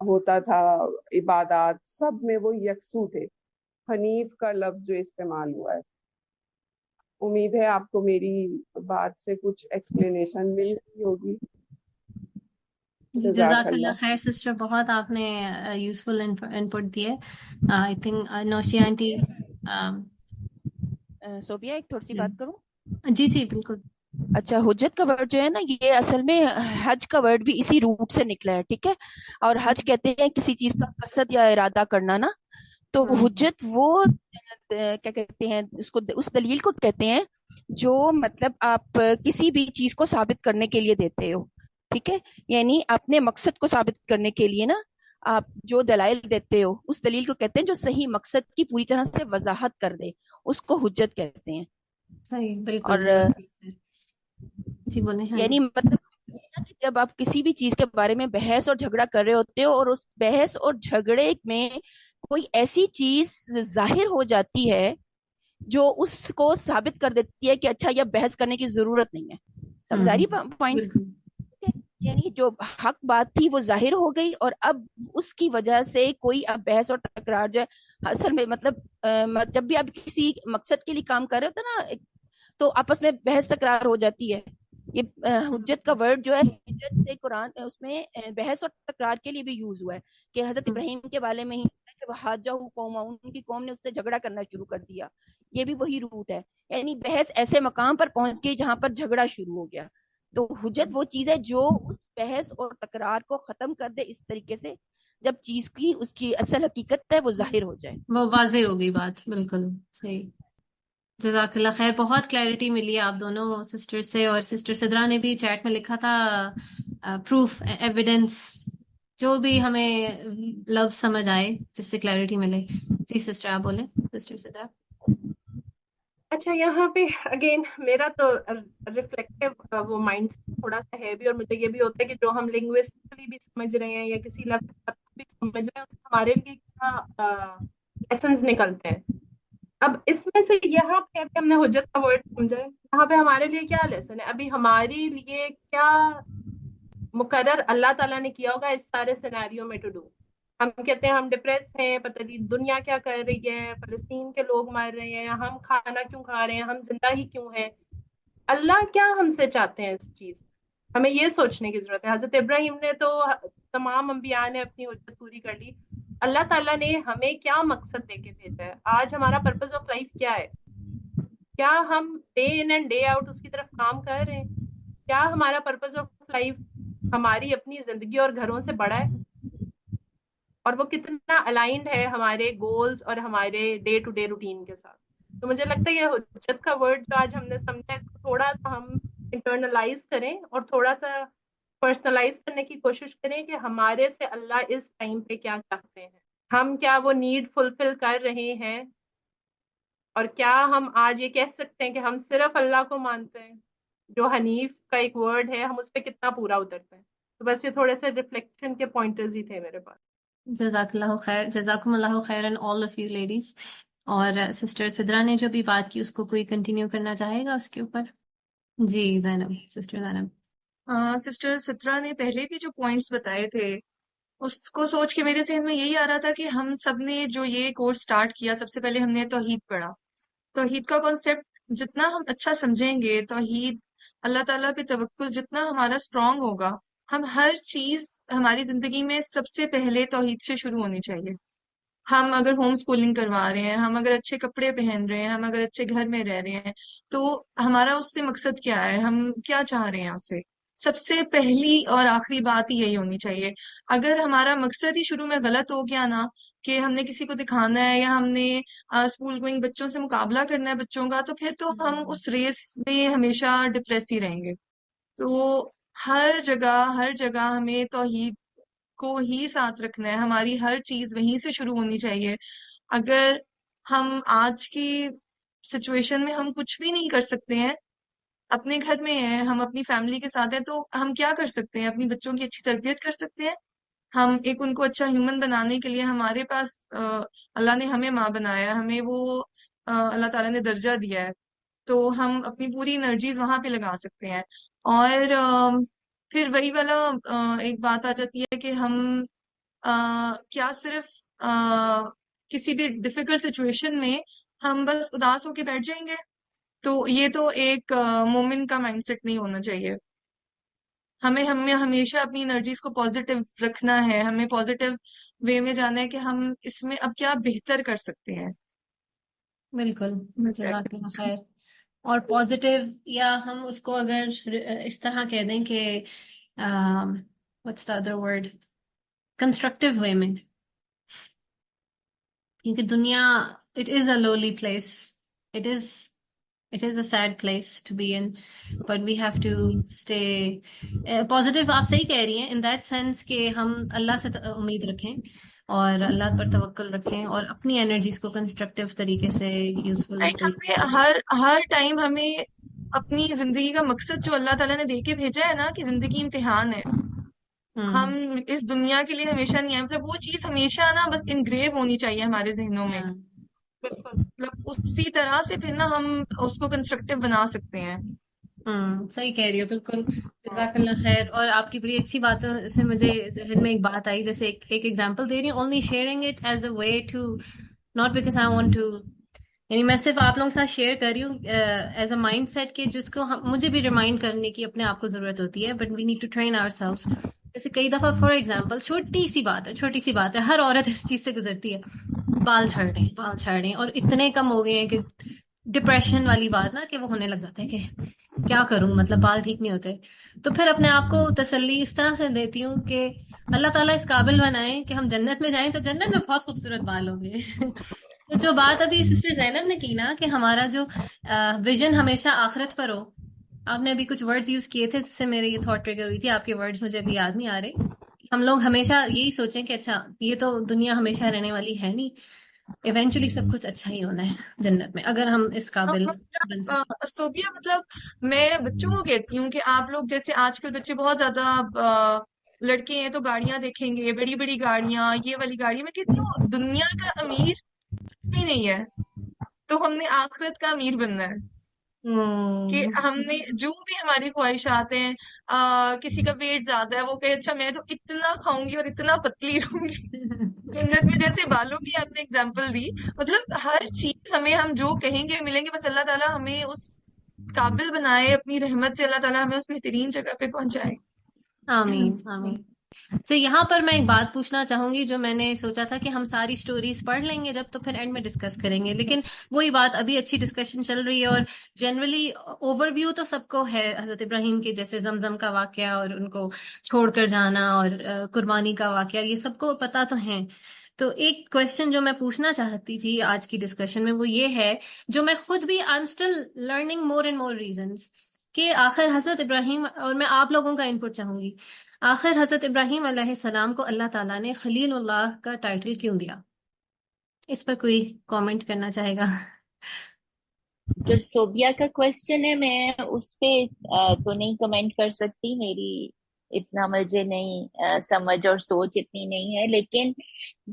ہوتا تھا، عبادات سب میں وہ یکسو تھے. حنیف کا لفظ جو استعمال ہوا ہے، امید ہے آپ کو میری بات سے کچھ ایکسپلینیشن مل رہی ہوگی. جزاک جزاک اللہ اللہ. خیر سسٹر، بہت آپ نے یوزفل انپٹ دیے. آئی تھنک نوشی آنٹی. صوبیہ ایک تھوڑی سی جی بات کروں. جی جی بالکل. اچھا، حجت کا ورڈ جو ہے نا، یہ اصل میں حج کا ورڈ بھی اسی روٹ سے نکلا ہے، ٹھیک ہے. اور حج کہتے ہیں کسی چیز کا قصد یا ارادہ کرنا نا. تو حجت وہ کیا کہتے ہیں اس کو، اس دلیل کو کہتے ہیں جو مطلب آپ کسی بھی چیز کو ثابت کرنے کے لیے دیتے ہو، ٹھیک ہے. یعنی اپنے مقصد کو ثابت کرنے کے لیے نا آپ جو دلائل دیتے ہو، اس دلیل کو کہتے ہیں جو صحیح مقصد کی پوری طرح سے وضاحت کر دے، اس کو حجت کہتے ہیں. صحیح، بالکل. اور جزاک اللہ خیر. جی بولیں. ہاں جی. یعنی مطلب یہ ہے نا کہ جب آپ کسی بھی چیز کے بارے میں بحث اور جھگڑا کر رہے ہوتے ہو اور اس بحث اور جھگڑے میں کوئی ایسی چیز ظاہر ہو جاتی ہے جو اس کو ثابت کر دیتی ہے کہ اچھا یہ بحث کرنے کی ضرورت نہیں ہے. سمجھا رہی پوائنٹ؟ بالکل. یعنی جو حق بات تھی وہ ظاہر ہو گئی، اور اب اس کی وجہ سے کوئی اب بحث اور تکرار جو ہے اصل میں مطلب جب بھی آپ کسی مقصد کے لیے کام کر رہے ہوتے نا تو آپس میں بحث تکرار ہو جاتی ہے. یہ حجت کا ورڈ جو ہے حجت سے قرآن اس میں بحث اور تکرار کے لیے بھی یوز ہوا ہے کہ حضرت ابراہیم کے بارے میں ہی کہ وہ حاجہ قوم، ان کی قوم نے اس سے جھگڑا کرنا شروع کر دیا. یہ بھی وہی روٹ ہے، یعنی بحث ایسے مقام پر پہنچ گئی جہاں پر جھگڑا شروع ہو گیا. تو حجت وہ چیز ہے جو اس بحث اور تکرار کو ختم کر دے اس طریقے سے جب چیز کی اس کی اصل حقیقت ہے وہ ظاہر ہو جائے. وہ واضح ہو گئی بات. بالکل صحیح. جزاک اللہ خیر. بہت کلیئرٹی ملی آپ دونوں سسٹر سے. اور سسٹر سدرا نے بھی چیٹ میں لکھا تھا پروف ایویڈنس، جو بھی ہمیں لفظ سمجھ آئے جس سے کلیئرٹی ملے. جی سسٹر آپ بولیں. سسٹر سدرا. اچھا، یہاں پہ اگین میرا تو ریفلیکٹیو وہ مائنڈ تھوڑا سا ہے بھی، اور مجھے یہ بھی ہوتا ہے کہ جو ہم لنگوسٹکلی بھی سمجھ رہے ہیں یا کسی لفظ بھی سمجھ رہے ہیں، اس سے ہمارے لیے کیا لیسنز نکلتے ہیں. اب اس میں سے یہاں پہ ابھی ہم نے حجت کا ورڈ سمجھا ہے، یہاں پہ ہمارے لیے کیا لیسن ہے، ابھی ہمارے لیے کیا مقرر اللہ تعالیٰ نے کیا ہوگا اس سارے سینیریو میں ٹو ڈو. ہم کہتے ہیں ہم ڈپریس ہیں، پتہ نہیں دنیا کیا کر رہی ہے، فلسطین کے لوگ مر رہے ہیں، ہم کھانا کیوں کھا رہے ہیں، ہم زندہ ہی کیوں ہیں. اللہ کیا ہم سے چاہتے ہیں اس چیز، ہمیں یہ سوچنے کی ضرورت ہے. حضرت ابراہیم نے تو تمام انبیاء نے اپنی حجت پوری کر لی. اللہ تعالیٰ نے ہمیں کیا مقصد دے کے بھیجا ہے؟ آج ہمارا پرپز آف لائف کیا ہے؟ کیا ہم day in and day out اس کی طرف کام کر رہے ہیں؟ کیا ہمارا پرپز آف لائف ہماری اپنی زندگی اور گھروں سے بڑا ہے؟ اور وہ کتنا الائنڈ ہے ہمارے گولز اور ہمارے ڈے ٹو ڈے روٹین کے ساتھ؟ تو مجھے لگتا ہے یہ حجت کا ورڈ جو آج ہم نے سمجھا، اس کو تھوڑا سا ہم انٹرنلائز کریں اور تھوڑا سا پرسنلائز کرنے کی کوشش کریں کہ ہمارے سے اللہ اس ٹائم پہ کیا چاہتے ہیں، ہم کیا وہ نیڈ فلفل کر رہے ہیں، اور کیا ہم آج یہ کہہ سکتے ہیں کہ ہم صرف اللہ کو مانتے ہیں. جو حنیف کا ایک ورڈ ہے، ہم اس پہ کتنا پورا اترتے ہیں. تو بس یہ تھوڑے سے ریفلیکشن کے پوائنٹرز ہی تھے میرے پاس. جزاک اللہ خیر. جزاکم اللہ خیر and all of you ladies. اور سسٹر سدرا نے جو بھی بات کی اس کو کوئی کنٹینیو کرنا چاہے گا اس کے اوپر؟ جی زینب، سسٹر زینب. سسٹر سترا نے پہلے بھی جو پوائنٹس بتائے تھے اس کو سوچ کے میرے ذہن میں یہی آ رہا تھا کہ ہم سب نے جو یہ کورس سٹارٹ کیا، سب سے پہلے ہم نے توحید پڑھا. توحید کا کانسیپٹ جتنا ہم اچھا سمجھیں گے، توحید، اللہ تعالیٰ پہ توکل جتنا ہمارا اسٹرانگ ہوگا، ہم ہر چیز ہماری زندگی میں سب سے پہلے توحید سے شروع ہونی چاہیے. ہم اگر ہوم سکولنگ کروا رہے ہیں، ہم اگر اچھے کپڑے پہن رہے ہیں، ہم اگر اچھے گھر میں رہ رہے ہیں، تو ہمارا اس سے مقصد کیا ہے، ہم کیا چاہ رہے ہیں اس سے. سب سے پہلی اور آخری بات ہی یہی ہونی چاہیے. اگر ہمارا مقصد ہی شروع میں غلط ہو گیا نا، کہ ہم نے کسی کو دکھانا ہے یا ہم نے اسکول گوئنگ بچوں سے مقابلہ کرنا ہے بچوں کا، تو پھر تو ہم اس ریس میں ہمیشہ ڈپریس ہی رہیں گے. تو ہر جگہ ہمیں توحید کو ہی ساتھ رکھنا ہے، ہماری ہر چیز وہیں سے شروع ہونی چاہیے. اگر ہم آج کی سچویشن میں ہم کچھ بھی نہیں کر سکتے ہیں، اپنے گھر میں ہیں، ہم اپنی فیملی کے ساتھ ہیں، تو ہم کیا کر سکتے ہیں؟ اپنی بچوں کی اچھی تربیت کر سکتے ہیں. ہم ان کو اچھا ہیومن بنانے کے لیے ہمارے پاس اللہ نے ہمیں ماں بنایا، ہمیں وہ اللہ تعالیٰ نے درجہ دیا ہے، تو ہم اپنی پوری انرجیز وہاں پہ لگا سکتے ہیں. اور پھر وہی والا ایک بات آ جاتی ہے کہ ہم کیا صرف کسی بھی ڈیفیکلٹ سچویشن میں ہم بس اداس ہو کے بیٹھ جائیں گے؟ تو یہ تو ایک مومن کا مائنڈ سیٹ نہیں ہونا چاہیے. ہمیں ہمیشہ اپنی انرجیز کو پازیٹیو رکھنا ہے، ہمیں پازیٹیو وے میں جانا ہے کہ ہم اس میں اب کیا بہتر کر سکتے ہیں. بالکل، جزاک اللہ خیر. اور پازیٹیو، یا ہم اس کو اگر اس طرح کہہ دیں کہ what's the other word، constructive way میں، کیونکہ دنیا it is a lovely place, it is it is a sad place to be in, but we have to stay positive. آپ صحیح کہہ رہی ہیں ان دیٹ سینس کہ ہم اللہ سے امید رکھیں اور اللہ پر توکل رکھیں اور اپنی انرجیز کو کنسٹرکٹیو طریقے سے یوزفل طریقے سے. ہر ٹائم ہمیں اپنی زندگی کا مقصد جو اللہ تعالیٰ نے دے کے بھیجا ہے نا، کہ زندگی امتحان ہے. ہم اس دنیا کے لیے ہمیشہ نہیں آئے، مطلب وہ چیز ہمیشہ نا بس انگریو ہونی چاہیے ہمارے ذہنوں میں. مطلب اسی طرح سے پھر نا ہم اس کو کنسٹرکٹیو بنا سکتے ہیں. صحیح کہہ رہی ہو، بالکل. جزاک اللہ خیر. اور آپ کی بڑی اچھی باتوں سے مجھے ذہن میں ایک بات آئی، جیسے ایک ایگزامپل دے رہی ہوں، only sharing it as a way to, not because I want to, یعنی میں صرف آپ لوگوں کے ساتھ شیئر کر رہی ہوں ایز اے مائنڈ سیٹ کہ جس کو مجھے بھی ریمائنڈ کرنے کی اپنے آپ کو ضرورت ہوتی ہے، but we need to train ourselves. جیسے کئی دفعہ فار ایگزامپل چھوٹی سی بات ہے، ہر عورت اس چیز سے گزرتی ہے، بال جھڑ رہے ہیں اور اتنے کم ہو گئے ہیں کہ ڈپریشن والی بات نا، کہ وہ ہونے لگ جاتا ہے کہ کیا کروں، مطلب بال ٹھیک نہیں ہوتے. تو پھر اپنے آپ کو تسلی اس طرح سے دیتی ہوں کہ اللہ تعالیٰ اس قابل بنائے کہ ہم جنت میں جائیں تو جنت میں بہت خوبصورت بال ہوں گے. تو جو بات ابھی سسٹر زینب نے کی نا، کہ ہمارا جو ویژن ہمیشہ آخرت پر ہو. آپ نے ابھی کچھ ورڈز یوز کیے تھے جس سے میرے یہ تھاٹ ٹریگر ہوئی تھی، آپ کے ورڈز مجھے ابھی یاد نہیں آ رہے. ہم لوگ ہمیشہ یہی سوچیں کہ اچھا یہ تو دنیا ہمیشہ رہنے والی ہے نہیں، ایونچولی سب کچھ اچھا ہی ہونا ہے جنت میں، اگر ہم اس قابل بن سکیں. صوبیہ، مطلب میں بچوں کو کہتی ہوں کہ آپ لوگ جیسے آج کل بچے بہت زیادہ لڑکے ہیں تو گاڑیاں دیکھیں گے، بڑی بڑی گاڑیاں، یہ والی گاڑی. میں کہتی ہوں دنیا کا امیر بھی نہیں ہے، تو ہم نے آخرت کا امیر بننا ہے. کہ ہم نے جو بھی ہماری خواہشات ہیں، کسی کا ویٹ زیادہ ہے وہ کہے اچھا میں تو اتنا کھاؤں گی اور اتنا پتلی رہوں گی. جنت میں جیسے بالوں کی آپ نے اگزامپل دی، مطلب ہر چیز ہمیں ہم جو کہیں گے ملیں گے. بس اللہ تعالیٰ ہمیں اس قابل بنائے، اپنی رحمت سے اللہ تعالیٰ ہمیں اس بہترین جگہ پہ پہنچائے. آمین آمین. تو یہاں پر میں ایک بات پوچھنا چاہوں گی، جو میں نے سوچا تھا کہ ہم ساری سٹوریز پڑھ لیں گے جب، تو پھر اینڈ میں ڈسکس کریں گے، لیکن وہی بات، ابھی اچھی ڈسکشن چل رہی ہے اور جنرلی اوور ویو تو سب کو ہے حضرت ابراہیم کے، جیسے زمزم کا واقعہ اور ان کو چھوڑ کر جانا اور قربانی کا واقعہ، یہ سب کو پتہ تو ہیں. تو ایک کوشچن جو میں پوچھنا چاہتی تھی آج کی ڈسکشن میں، وہ یہ ہے، جو میں خود بھی I am still learning more and more reasons, کہ آخر حضرت ابراہیم، اور میں آپ لوگوں کا انپٹ چاہوں گی، آخر حضرت ابراہیم علیہ السلام کو اللہ تعالیٰ نے خلیل اللہ کا ٹائٹل کیوں دیا؟ اس پر کوئی کامنٹ کرنا چاہے گا؟ جو صوبیہ کا کوشچن ہے میں اس پہ تو نہیں کمنٹ کر سکتی، میری اتنا مجھے نہیں سمجھ اور سوچ اتنی نہیں ہے. لیکن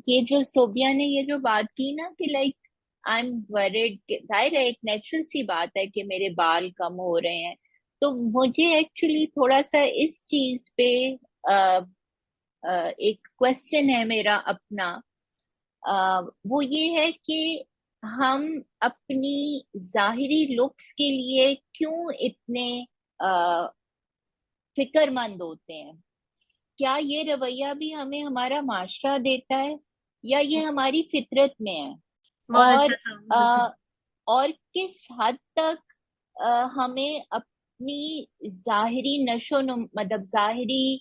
یہ جو صوبیہ نے یہ جو بات کی نا کہ لائک آئی ایم ورڈ، ظاہر ہے ایک نیچرل سی بات ہے کہ میرے بال کم ہو رہے ہیں. تو مجھے ایکچولی تھوڑا سا اس چیز پہ ایک کوشچن ہے میرا اپنا، وہ یہ ہے کہ ہم اپنی ظاہری لکس کے لیے کیوں اتنے فکر مند ہوتے ہیں؟ کیا یہ رویہ بھی ہمیں ہمارا معاشرہ دیتا ہے یا یہ ہماری فطرت میں ہے؟ اور کس حد تک ہمیں اپنی ظاہری مطلب ظاہری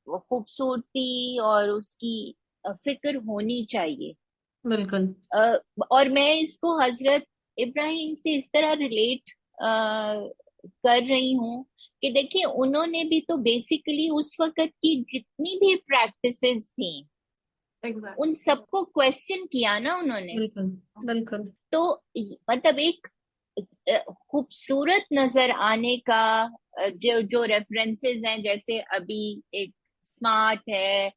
خوبصورتی اور اس کی فکر ہونی چاہیے. بالکل. اور میں اس کو حضرت ابراہیم سے اس طرح ریلیٹ کر رہی ہوں کہ دیکھیں انہوں نے بھی تو بیسیکلی اس وقت کی جتنی بھی پریکٹسز تھیں ان سب کو کویسچن کیا نا انہوں نے. بالکل. تو مطلب ایک خوبصورت نظر آنے کا جو ریفرنسز ہیں، جیسے ابھی ایک اسمارٹ ہے،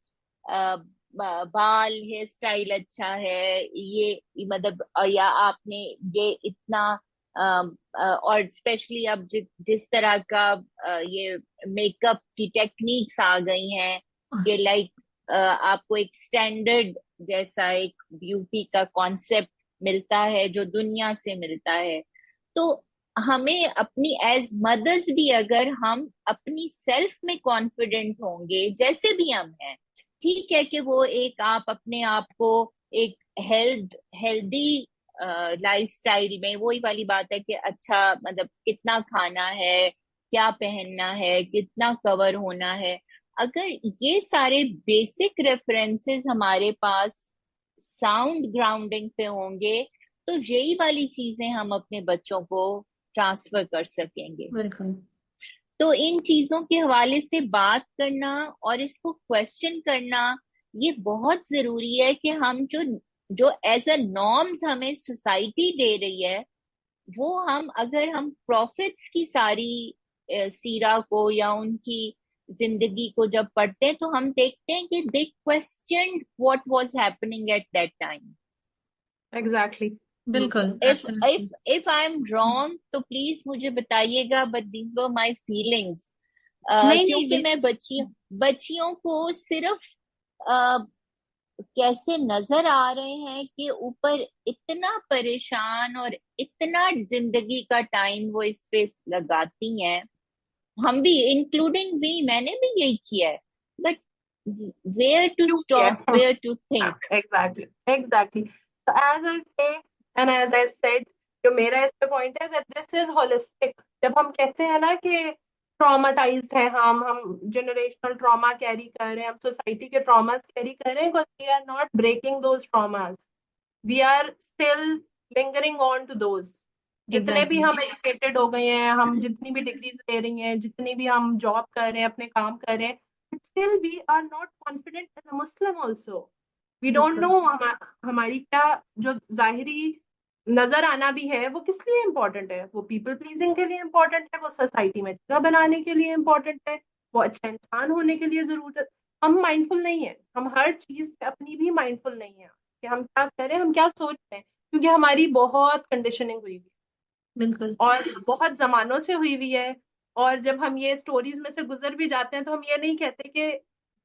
بال ہیئر اسٹائل اچھا ہے، یہ مطلب، یا آپ نے یہ اتنا اور اسپیشلی اب جس طرح کا یہ میک اپ کی ٹیکنیکس آ گئی ہیں کہ لائک آپ کو ایک اسٹینڈرڈ جیسا ایک بیوٹی کا کانسیپٹ ملتا ہے جو دنیا سے ملتا ہے. تو ہمیں اپنی ایز مدرس بھی اگر ہم اپنی سیلف میں کانفیڈنٹ ہوں گے جیسے بھی ہم ہیں, ٹھیک ہے کہ وہ ایک آپ اپنے آپ کو ایک ہیلدی لائف سٹائل میں, وہی والی بات ہے کہ اچھا مطلب کتنا کھانا ہے, کیا پہننا ہے, کتنا کور ہونا ہے, اگر یہ سارے بیسک ریفرنسز ہمارے پاس ساؤنڈ گراؤنڈنگ پہ ہوں گے تو یہی والی چیزیں ہم اپنے بچوں کو ٹرانسفر کر سکیں گے. بالکل. تو ان چیزوں کے حوالے سے بات کرنا اور اس کو کوشچن کرنا یہ بہت ضروری ہے کہ ہم جو ایز اے نارمز ہمیں سوسائٹی دے رہی ہے وہ اگر ہم پروفٹس کی ساری سیرہ کو یا ان کی زندگی کو جب پڑھتے ہیں تو ہم دیکھتے ہیں کہ they questioned what was happening at that time. Exactly. بالکل. If I'm wrong تو پلیز مجھے بتائیے گا, but these were my feelings. کیونکہ میں بچیوں کو صرف کیسے نظر آ رہے ہیں کہ اوپر اتنا پریشان اور اتنا زندگی کا ٹائم وہ اس پہ لگاتی ہیں, ہم بھی انکلوڈنگ بھی, میں نے بھی یہی کیا ہے, but where to stop, where to think. Exactly. So as I say and as I said, جو میرا اس پہ پوائنٹ ہے that this is holistic. جب ہم کہتے ہیں نا کہ ٹراماٹائزڈ ہے ہم جنریشنل ٹراما کیری کر رہے ہیں, ہم سوسائٹی کے ٹراماز کیری کر رہے ہیں, because we are not breaking those traumas. We are still lingering on to those. جتنے بھی ہم ایجوکیٹڈ ہو گئے ہیں, ہم جتنی بھی ڈگریز لے رہی ہیں, جتنی بھی ہم جاب کر رہے ہیں, اپنے کام کر رہے ہیں, still we are not confident as a Muslim also. We don't know ہماری کیا جو ظاہری نظر آنا بھی ہے وہ کس لیے امپورٹنٹ ہے. وہ پیپل پلیزنگ کے لیے امپورٹنٹ ہے, وہ سوسائٹی میں جگہ بنانے کے لیے امپورٹنٹ ہے, وہ اچھا انسان ہونے کے لیے ضرورت. ہم مائنڈفل نہیں ہیں, ہم ہر چیز پہ اپنی بھی مائنڈفل نہیں ہیں کہ ہم کیا کریں, ہم کیا سوچ رہے ہیں, کیونکہ ہماری بہت کنڈیشننگ ہوئی ہوئی ہے, بالکل, اور بہت زمانوں سے ہوئی ہوئی ہے. اور جب ہم یہ اسٹوریز میں سے گزر بھی جاتے ہیں تو ہم یہ نہیں کہتے کہ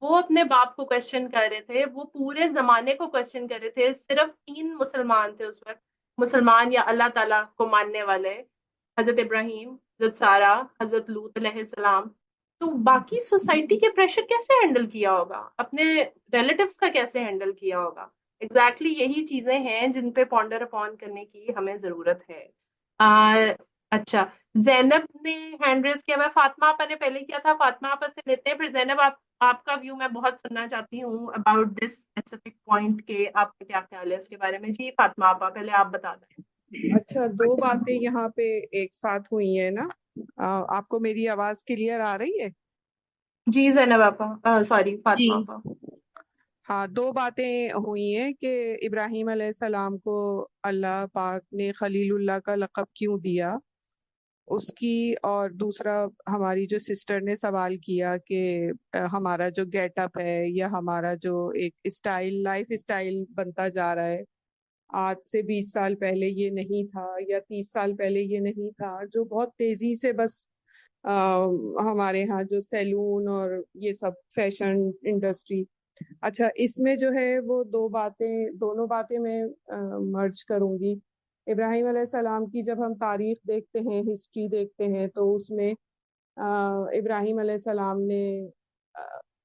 وہ اپنے باپ کو کوشچن کر رہے تھے, وہ پورے زمانے کو کوشچن کر رہے تھے. صرف 3 مسلمان تھے اس وقت, مسلمان یا اللہ تعالیٰ کو ماننے والے, حضرت ابراہیم, حضرت سارہ, حضرت لوط علیہ السلام. تو باقی سوسائٹی کے پریشر کیسے ہینڈل کیا ہوگا, اپنے ریلیٹیوز کا کیسے ہینڈل کیا ہوگا. ایگزیکٹلی یہی چیزیں ہیں جن پہ پونڈر اپون کرنے کی ہمیں ضرورت ہے. اچھا, زینب نے ہینڈ ریز کیا ہوا ہے, فاطمہ آپا نے پہلے کیا تھا, فاطمہ آپا سے لیتے ہیں, پھر زینب آپ کا ویو میں بہت سننا چاہتی ہوں اباؤٹ دس اسپیسیفک پوائنٹ کے آپ کا کیا خیال ہے اس کے بارے میں. جی فاطمہ آپا پہلے آپ بتا دیں. اچھا, 2 باتیں یہاں پہ ایک ساتھ ہوئی ہیں نا. آپ کو میری آواز کلیئر آ رہی ہے؟ جی زینب آپا, سوری فاطمہ آپا. ہاں, 2 باتیں ہوئی ہیں کہ ابراہیم علیہ السلام کو اللہ پاک نے خلیل اللہ کا لقب کیوں دیا اس کی, اور دوسرا ہماری جو سسٹر نے سوال کیا کہ ہمارا جو گیٹ اپ ہے یا ہمارا جو ایک اسٹائل, لائف اسٹائل بنتا جا رہا ہے, آج سے 20 سال پہلے یہ نہیں تھا یا 30 سال پہلے یہ نہیں تھا, جو بہت تیزی سے بس ہمارے ہاں جو سیلون اور یہ سب فیشن انڈسٹری. اچھا, اس میں جو ہے وہ دونوں باتیں میں مرج کروں گی. ابراہیم علیہ السلام کی جب ہم تاریخ دیکھتے ہیں, ہسٹری دیکھتے ہیں, تو اس میں ابراہیم علیہ السلام نے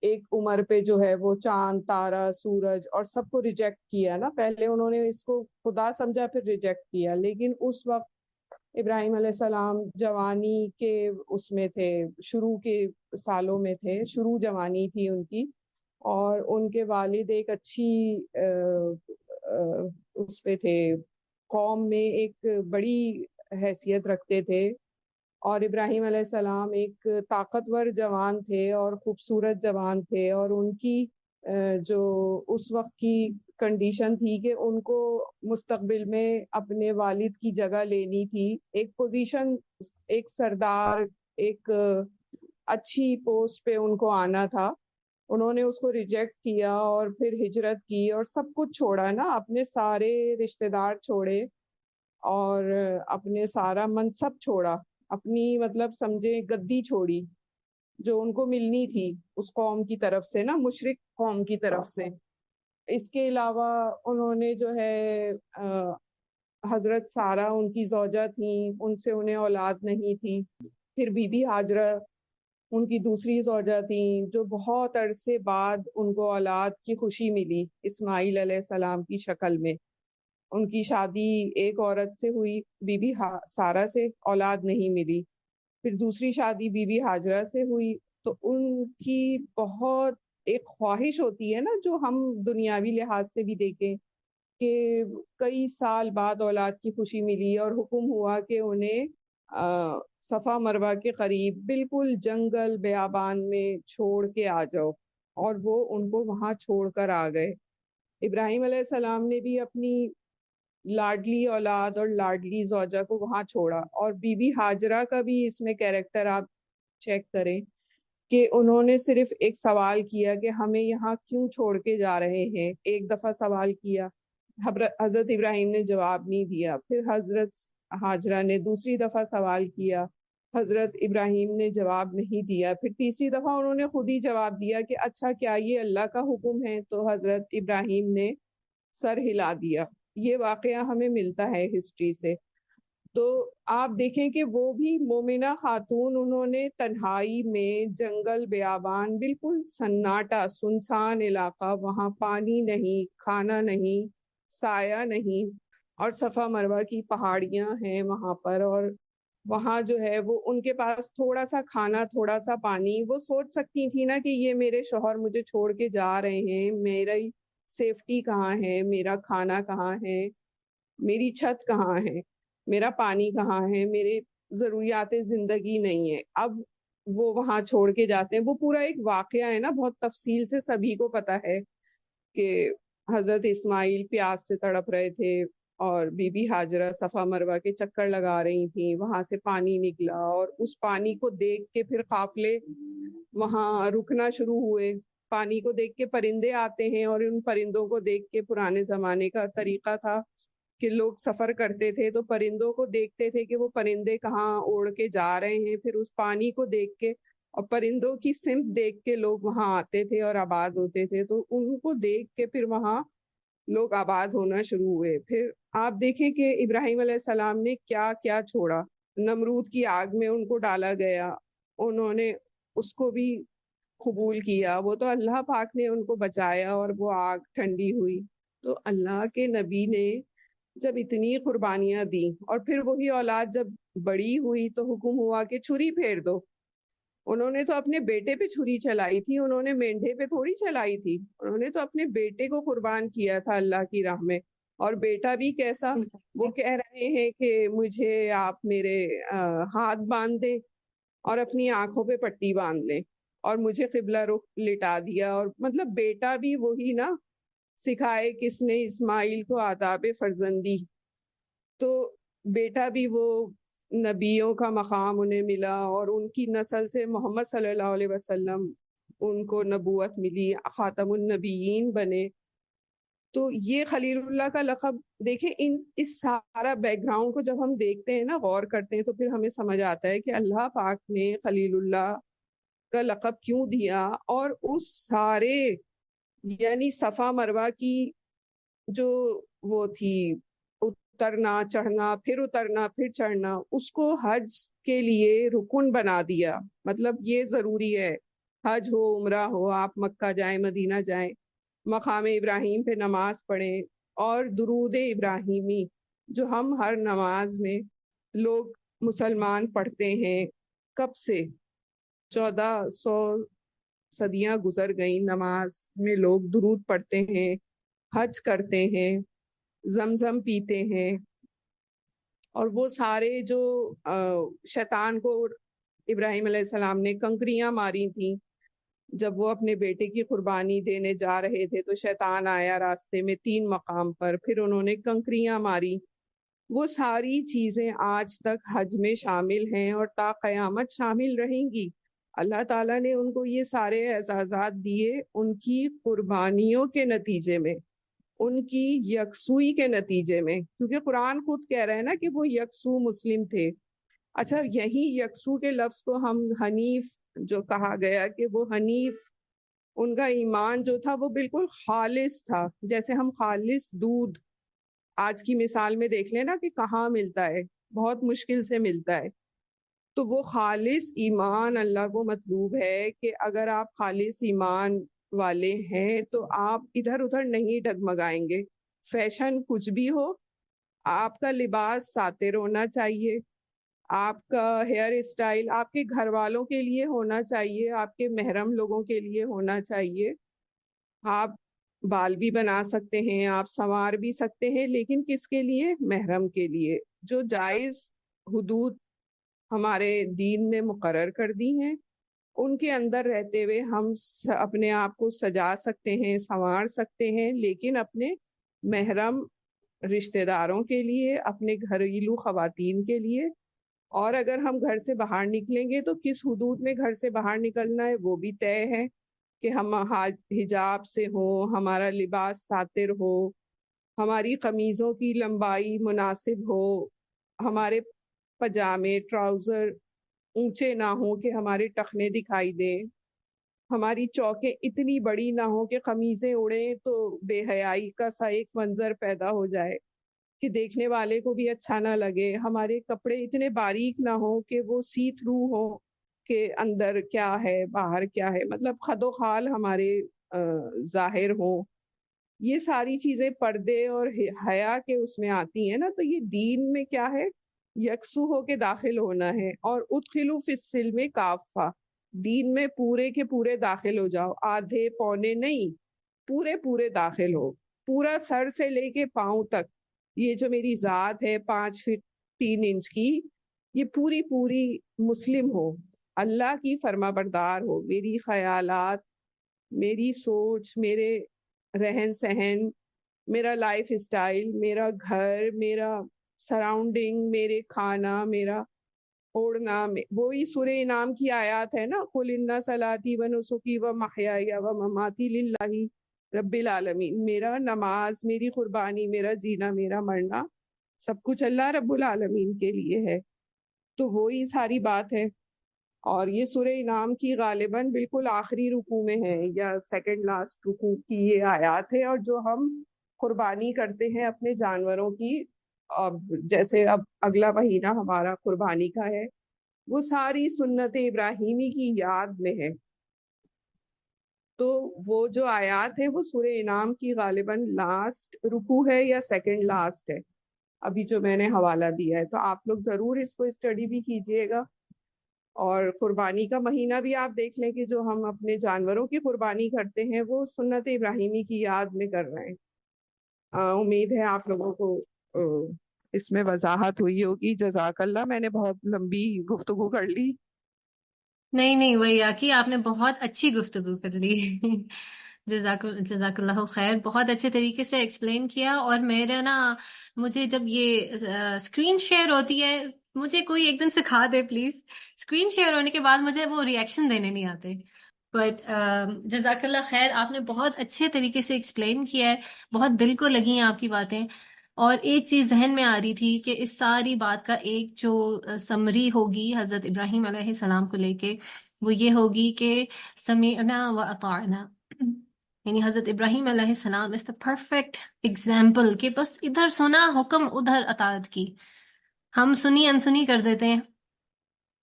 ایک عمر پہ جو ہے وہ چاند, تارا, سورج اور سب کو ریجیکٹ کیا نا. پہلے انہوں نے اس کو خدا سمجھا, پھر ریجیکٹ کیا. لیکن اس وقت ابراہیم علیہ السلام جوانی کے اس میں تھے, شروع کے سالوں میں تھے, شروع جوانی تھی ان کی, اور ان کے والد ایک اچھی اس پہ تھے, قوم میں ایک بڑی حیثیت رکھتے تھے, اور ابراہیم علیہ السلام ایک طاقتور جوان تھے اور خوبصورت جوان تھے, اور ان کی جو اس وقت کی کنڈیشن تھی کہ ان کو مستقبل میں اپنے والد کی جگہ لینی تھی, ایک پوزیشن, ایک سردار, ایک اچھی پوسٹ پہ ان کو آنا تھا. انہوں نے اس کو ریجیکٹ کیا اور پھر ہجرت کی اور سب کچھ چھوڑا نا, اپنے سارے رشتہ دار چھوڑے اور اپنے سارا منصب چھوڑا, اپنی مطلب سمجھے گدی چھوڑی, جو ان کو ملنی تھی اس قوم کی طرف سے نا، مشرک قوم کی طرف سے۔ اس کے علاوہ انہوں نے جو ہے حضرت سارہ ان کی زوجہ تھیں، ان سے انہیں اولاد نہیں تھی۔ پھر بی بی ہاجرہ ان کی دوسری زوجہ تھیں، جو بہت عرصے بعد ان کو اولاد کی خوشی ملی اسماعیل علیہ السلام کی شکل میں۔ ان کی شادی ایک عورت سے ہوئی، بی بی سارہ سے، اولاد نہیں ملی۔ پھر دوسری شادی بی بی ہاجرہ سے ہوئی، تو ان کی بہت ایک خواہش ہوتی ہے نا، جو ہم دنیاوی لحاظ سے بھی دیکھیں کہ کئی سال بعد اولاد کی خوشی ملی اور حکم ہوا کہ انہیں صفا مروہ کے قریب بالکل جنگل بیابان میں چھوڑ کے آ جاؤ، اور وہ ان کو وہاں چھوڑ کر آ گئے۔ ابراہیم علیہ السلام نے بھی اپنی لاڈلی اولاد اور لاڈلی زوجہ کو وہاں چھوڑا، اور بی بی ہاجرہ کا بھی اس میں کیریکٹر آپ چیک کریں کہ انہوں نے صرف ایک سوال کیا کہ ہمیں یہاں کیوں چھوڑ کے جا رہے ہیں۔ ایک دفعہ سوال کیا، حضرت ابراہیم نے جواب نہیں دیا۔ پھر حضرت ہاجرہ نے دوسری دفعہ سوال کیا، حضرت ابراہیم نے جواب نہیں دیا۔ پھر تیسری دفعہ انہوں نے خود ہی جواب دیا کہ اچھا کیا یہ اللہ کا حکم ہے؟ تو حضرت ابراہیم نے سر ہلا دیا۔ یہ واقعہ ہمیں ملتا ہے ہسٹری سے۔ تو آپ دیکھیں کہ وہ بھی مومنہ خاتون، انہوں نے تنہائی میں جنگل بیابان، بالکل سناٹا سنسان علاقہ، وہاں پانی نہیں، کھانا نہیں، سایہ نہیں، اور صفا مروہ کی پہاڑیاں ہیں وہاں پر، اور وہاں جو ہے وہ ان کے پاس تھوڑا سا کھانا، تھوڑا سا پانی۔ وہ سوچ سکتی تھی نا کہ یہ میرے شوہر مجھے چھوڑ کے جا رہے ہیں، میری سیفٹی کہاں ہے، میرا کھانا کہاں ہے، میری چھت کہاں ہے، میرا پانی کہاں ہے، میرے ضروریات زندگی نہیں ہے۔ اب وہ وہاں چھوڑ کے جاتے ہیں۔ وہ پورا ایک واقعہ ہے نا، بہت تفصیل سے سبھی کو پتا ہے کہ حضرت اسماعیل پیاس سے تڑپ رہے تھے، اور بی بی ہاجرہ صفا مروہ کے چکر لگا رہی تھیں، وہاں سے پانی نکلا، اور اس پانی کو دیکھ کے پھر قافلے وہاں رکنا شروع ہوئے۔ پانی کو دیکھ کے پرندے آتے ہیں، اور ان پرندوں کو دیکھ کے، پرانے زمانے کا طریقہ تھا کہ لوگ سفر کرتے تھے تو پرندوں کو دیکھتے تھے کہ وہ پرندے کہاں اڑ کے جا رہے ہیں، پھر اس پانی کو دیکھ کے اور پرندوں کی سمت دیکھ کے لوگ وہاں آتے تھے اور آباد ہوتے تھے۔ تو ان کو دیکھ کے پھر وہاں لوگ آباد ہونا شروع ہوئے۔ پھر آپ دیکھیں کہ ابراہیم علیہ السلام نے کیا کیا چھوڑا۔ نمرود کی آگ میں ان کو ڈالا گیا، انہوں نے اس کو بھی قبول کیا، وہ تو اللہ پاک نے ان کو بچایا اور وہ آگ ٹھنڈی ہوئی۔ تو اللہ کے نبی نے جب اتنی قربانیاں دی، اور پھر وہی اولاد جب بڑی ہوئی تو حکم ہوا کہ چھری پھیر دو۔ انہوں نے تو اپنے بیٹے پہ چھری چلائی تھی، انہوں نے مینڈھے پہ تھوڑی چلائی تھی، انہوں نے تو اپنے بیٹے کو قربان کیا تھا اللہ کی راہ میں۔ اور بیٹا بھی کیسا، وہ کہہ رہے ہیں کہ مجھے آپ میرے ہاتھ باندھ دیں اور اپنی آنکھوں پہ پٹی باندھ لیں، اور مجھے قبلہ رخ لٹا دیا۔ اور مطلب بیٹا بھی وہی نا، سکھائے کس نے اسماعیل کو آداب فرزندی، تو بیٹا بھی وہ نبیوں کا مقام انہیں ملا، اور ان کی نسل سے محمد صلی اللہ علیہ وسلم ان کو نبوت ملی، خاتم النبیین بنے۔ تو یہ خلیل اللہ کا لقب دیکھیں، اس سارا بیک گراؤنڈ کو جب ہم دیکھتے ہیں نا، غور کرتے ہیں، تو پھر ہمیں سمجھ آتا ہے کہ اللہ پاک نے خلیل اللہ کا لقب کیوں دیا۔ اور اس سارے یعنی صفا مروہ کی جو وہ تھی، اترنا چڑھنا، پھر اترنا پھر چڑھنا، اس کو حج کے لیے رکن بنا دیا۔ مطلب یہ ضروری ہے، حج ہو عمرہ ہو، آپ مکہ جائیں مدینہ جائیں، مقام ابراہیم پہ نماز پڑھیں، اور درود ابراہیمی جو ہم ہر نماز میں لوگ مسلمان پڑھتے ہیں، کب سے 1400 صدیاں گزر گئیں، نماز میں لوگ درود پڑھتے ہیں، حج کرتے ہیں، زمزم پیتے ہیں۔ اور وہ سارے جو شیطان کو ابراہیم علیہ السلام نے کنکریاں ماری تھیں جب وہ اپنے بیٹے کی قربانی دینے جا رہے تھے، تو شیطان آیا راستے میں 3 مقام پر، پھر انہوں نے کنکریاں ماری۔ وہ ساری چیزیں آج تک حج میں شامل ہیں اور تا قیامت شامل رہیں گی۔ اللہ تعالیٰ نے ان کو یہ سارے اعزازات دیے ان کی قربانیوں کے نتیجے میں، ان کی یکسوئی کے نتیجے میں، کیونکہ قرآن خود کہہ رہے ہیں نا کہ وہ یکسو مسلم تھے۔ اچھا، یہی یکسو کے لفظ کو ہم حنیف جو کہا گیا کہ وہ حنیف، ان کا ایمان جو تھا وہ بالکل خالص تھا. جیسے ہم خالص دودھ آج کی مثال میں دیکھ لیں نا کہ کہاں ملتا ہے، بہت مشکل سے ملتا ہے. تو وہ خالص ایمان اللہ کو مطلوب ہے کہ اگر آپ خالص ایمان والے ہیں تو آپ ادھر ادھر نہیں ڈگمگائیں گے. فیشن کچھ بھی ہو، آپ کا لباس ساتر ہونا چاہیے، آپ کا ہیئر اسٹائل آپ کے گھر والوں کے لیے ہونا چاہیے، آپ کے محرم لوگوں کے لیے ہونا چاہیے. آپ بال بھی بنا سکتے ہیں، آپ سنوار بھی سکتے ہیں، لیکن کس کے لیے؟ محرم کے لیے. جو جائز حدود ہمارے دین نے مقرر کر دی ہیں ان کے اندر رہتے ہوئے ہم اپنے آپ کو سجا سکتے ہیں، سنوار سکتے ہیں، لیکن اپنے محرم رشتہ داروں کے لیے، اپنے گھریلو خواتین کے لیے. اور اگر ہم گھر سے باہر نکلیں گے تو کس حدود میں گھر سے باہر نکلنا ہے وہ بھی طے ہے کہ ہم حجاب سے ہو، ہمارا لباس ساتر ہو، ہماری قمیضوں کی لمبائی مناسب ہو، ہمارے پجامے ٹراؤزر اونچے نہ ہوں کہ ہمارے ٹخنے دکھائی دیں، ہماری چوکیں اتنی بڑی نہ ہوں کہ قمیضیں اڑیں تو بے حیائی کا سا ایک منظر پیدا ہو جائے کہ دیکھنے والے کو بھی اچھا نہ لگے. ہمارے کپڑے اتنے باریک نہ ہوں کہ وہ سی تھرو ہو کہ اندر کیا ہے باہر کیا ہے، مطلب خد و خال ہمارے ظاہر ہوں. یہ ساری چیزیں پردے اور حیا کے اس میں آتی ہیں نا. تو یہ دین میں کیا ہے؟ یکسو ہو کے داخل ہونا ہے. اور ادخلوا فی السلم کافہ، دین میں پورے کے پورے داخل ہو جاؤ، آدھے پونے نہیں، پورے پورے داخل ہو. پورا سر سے لے کے پاؤں تک یہ جو میری ذات ہے 5 فٹ 3 انچ کی، یہ پوری پوری مسلم ہو، اللہ کی فرما بردار ہو. میری خیالات، میری سوچ، میرے رہن سہن، میرا لائف اسٹائل، میرا گھر، میرا سراؤنڈنگ، میرے کھانا، میرا اوڑھنا، وہی سورہ انعام کی آیات ہے نا، قل ان صلاتی و نسکی و محیای و مماتی للہ رب العالمین. میرا نماز، میری قربانی، میرا جینا، میرا مرنا سب کچھ اللہ رب العالمین کے لیے ہے. تو وہی ساری بات ہے. اور یہ سورہ انعام کی غالباً بالکل آخری رکوع میں ہے یا سیکنڈ لاسٹ رکوع کی یہ آیات ہے. اور جو ہم قربانی کرتے ہیں اپنے جانوروں کی، اب جیسے اب اگلا مہینہ ہمارا قربانی کا ہے، وہ ساری سنت ابراہیمی کی یاد میں ہے. تو وہ جو آیات ہے وہ سورہ انعام کی غالباً لاسٹ رکوع ہے یا سیکنڈ لاسٹ ہے، ابھی جو میں نے حوالہ دیا ہے. تو آپ لوگ ضرور اس کو اسٹڈی بھی کیجئے گا. اور قربانی کا مہینہ بھی آپ دیکھ لیں کہ جو ہم اپنے جانوروں کی قربانی کرتے ہیں وہ سنت ابراہیمی کی یاد میں کر رہے ہیں. امید ہے آپ لوگوں کو اس میں وضاحت ہوئی ہوگی. جزاک اللہ، میں نے بہت لمبی گفتگو کر لی. نہیں نہیں، وہی آکی آپ نے بہت اچھی گفتگو کر لی. جزاک اللہ خیر، بہت اچھے طریقے سے ایکسپلین کیا. اور مجھے جب یہ اسکرین شیئر ہوتی ہے، مجھے کوئی ایک دن سکھا دے پلیز. اسکرین شیئر ہونے کے بعد مجھے وہ ریئیکشن دینے نہیں آتے. بٹ جزاک اللہ خیر، آپ نے بہت اچھے طریقے سے ایکسپلین کیا ہے، بہت دل کو لگی ہیں آپ کی باتیں. اور ایک چیز ذہن میں آ رہی تھی کہ اس ساری بات کا ایک جو سمری ہوگی حضرت ابراہیم علیہ السلام کو لے کے، وہ یہ ہوگی کہ سمعنا و اطعنا. یعنی حضرت ابراہیم علیہ السلام از دا پرفیکٹ ایگزامپل کہ بس ادھر سنا حکم ادھر اطاعت کی. ہم سنی انسنی کر دیتے ہیں.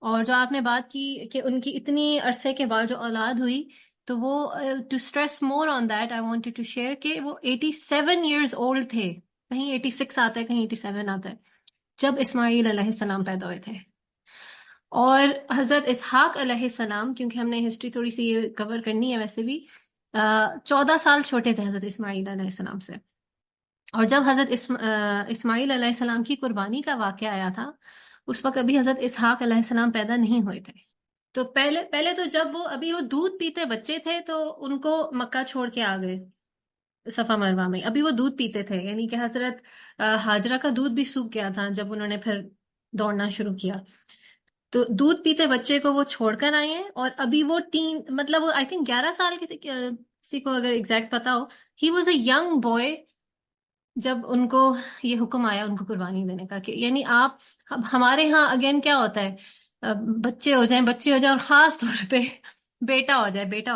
اور جو آپ نے بات کی کہ ان کی اتنی عرصے کے بعد جو اولاد ہوئی، تو وہ to stress more on that I wanted to share کہ وہ 87 ایئرز اولڈ تھے. کہیں 86 آتا ہے، کہیں 87 آتا ہے، جب اسماعیل علیہ السلام پیدا ہوئے تھے. اور حضرت اسحاق علیہ السلام، کیونکہ ہم نے ہسٹری تھوڑی سی یہ کور کرنی ہے، ویسے بھی 14 سال چھوٹے تھے حضرت اسماعیل علیہ السلام سے. اور جب حضرت اسماعیل علیہ السلام کی قربانی کا واقعہ آیا تھا، اس وقت ابھی حضرت اسحاق علیہ السلام پیدا نہیں ہوئے تھے. تو پہلے تو جب وہ دودھ پیتے بچے تھے تو ان کو مکہ چھوڑ کے آ گئے صفا مروہ میں. ابھی وہ دودھ پیتے تھے، یعنی کہ حضرت ہاجرہ کا دودھ بھی سوکھ گیا تھا جب انہوں نے پھر دوڑنا شروع کیا. تو دودھ پیتے بچے کو وہ چھوڑ کر آئے ہیں. اور ابھی وہ مطلب وہ آئی تھنک 11 سال کے تھے، کسی کو اگر ایگزیکٹ پتا ہو. He was a young boy جب ان کو یہ حکم آیا ان کو قربانی دینے کا کہ یعنی آپ ہمارے ہاں اگین کیا ہوتا ہے بچے ہو جائیں اور خاص طور پہ بیٹا ہو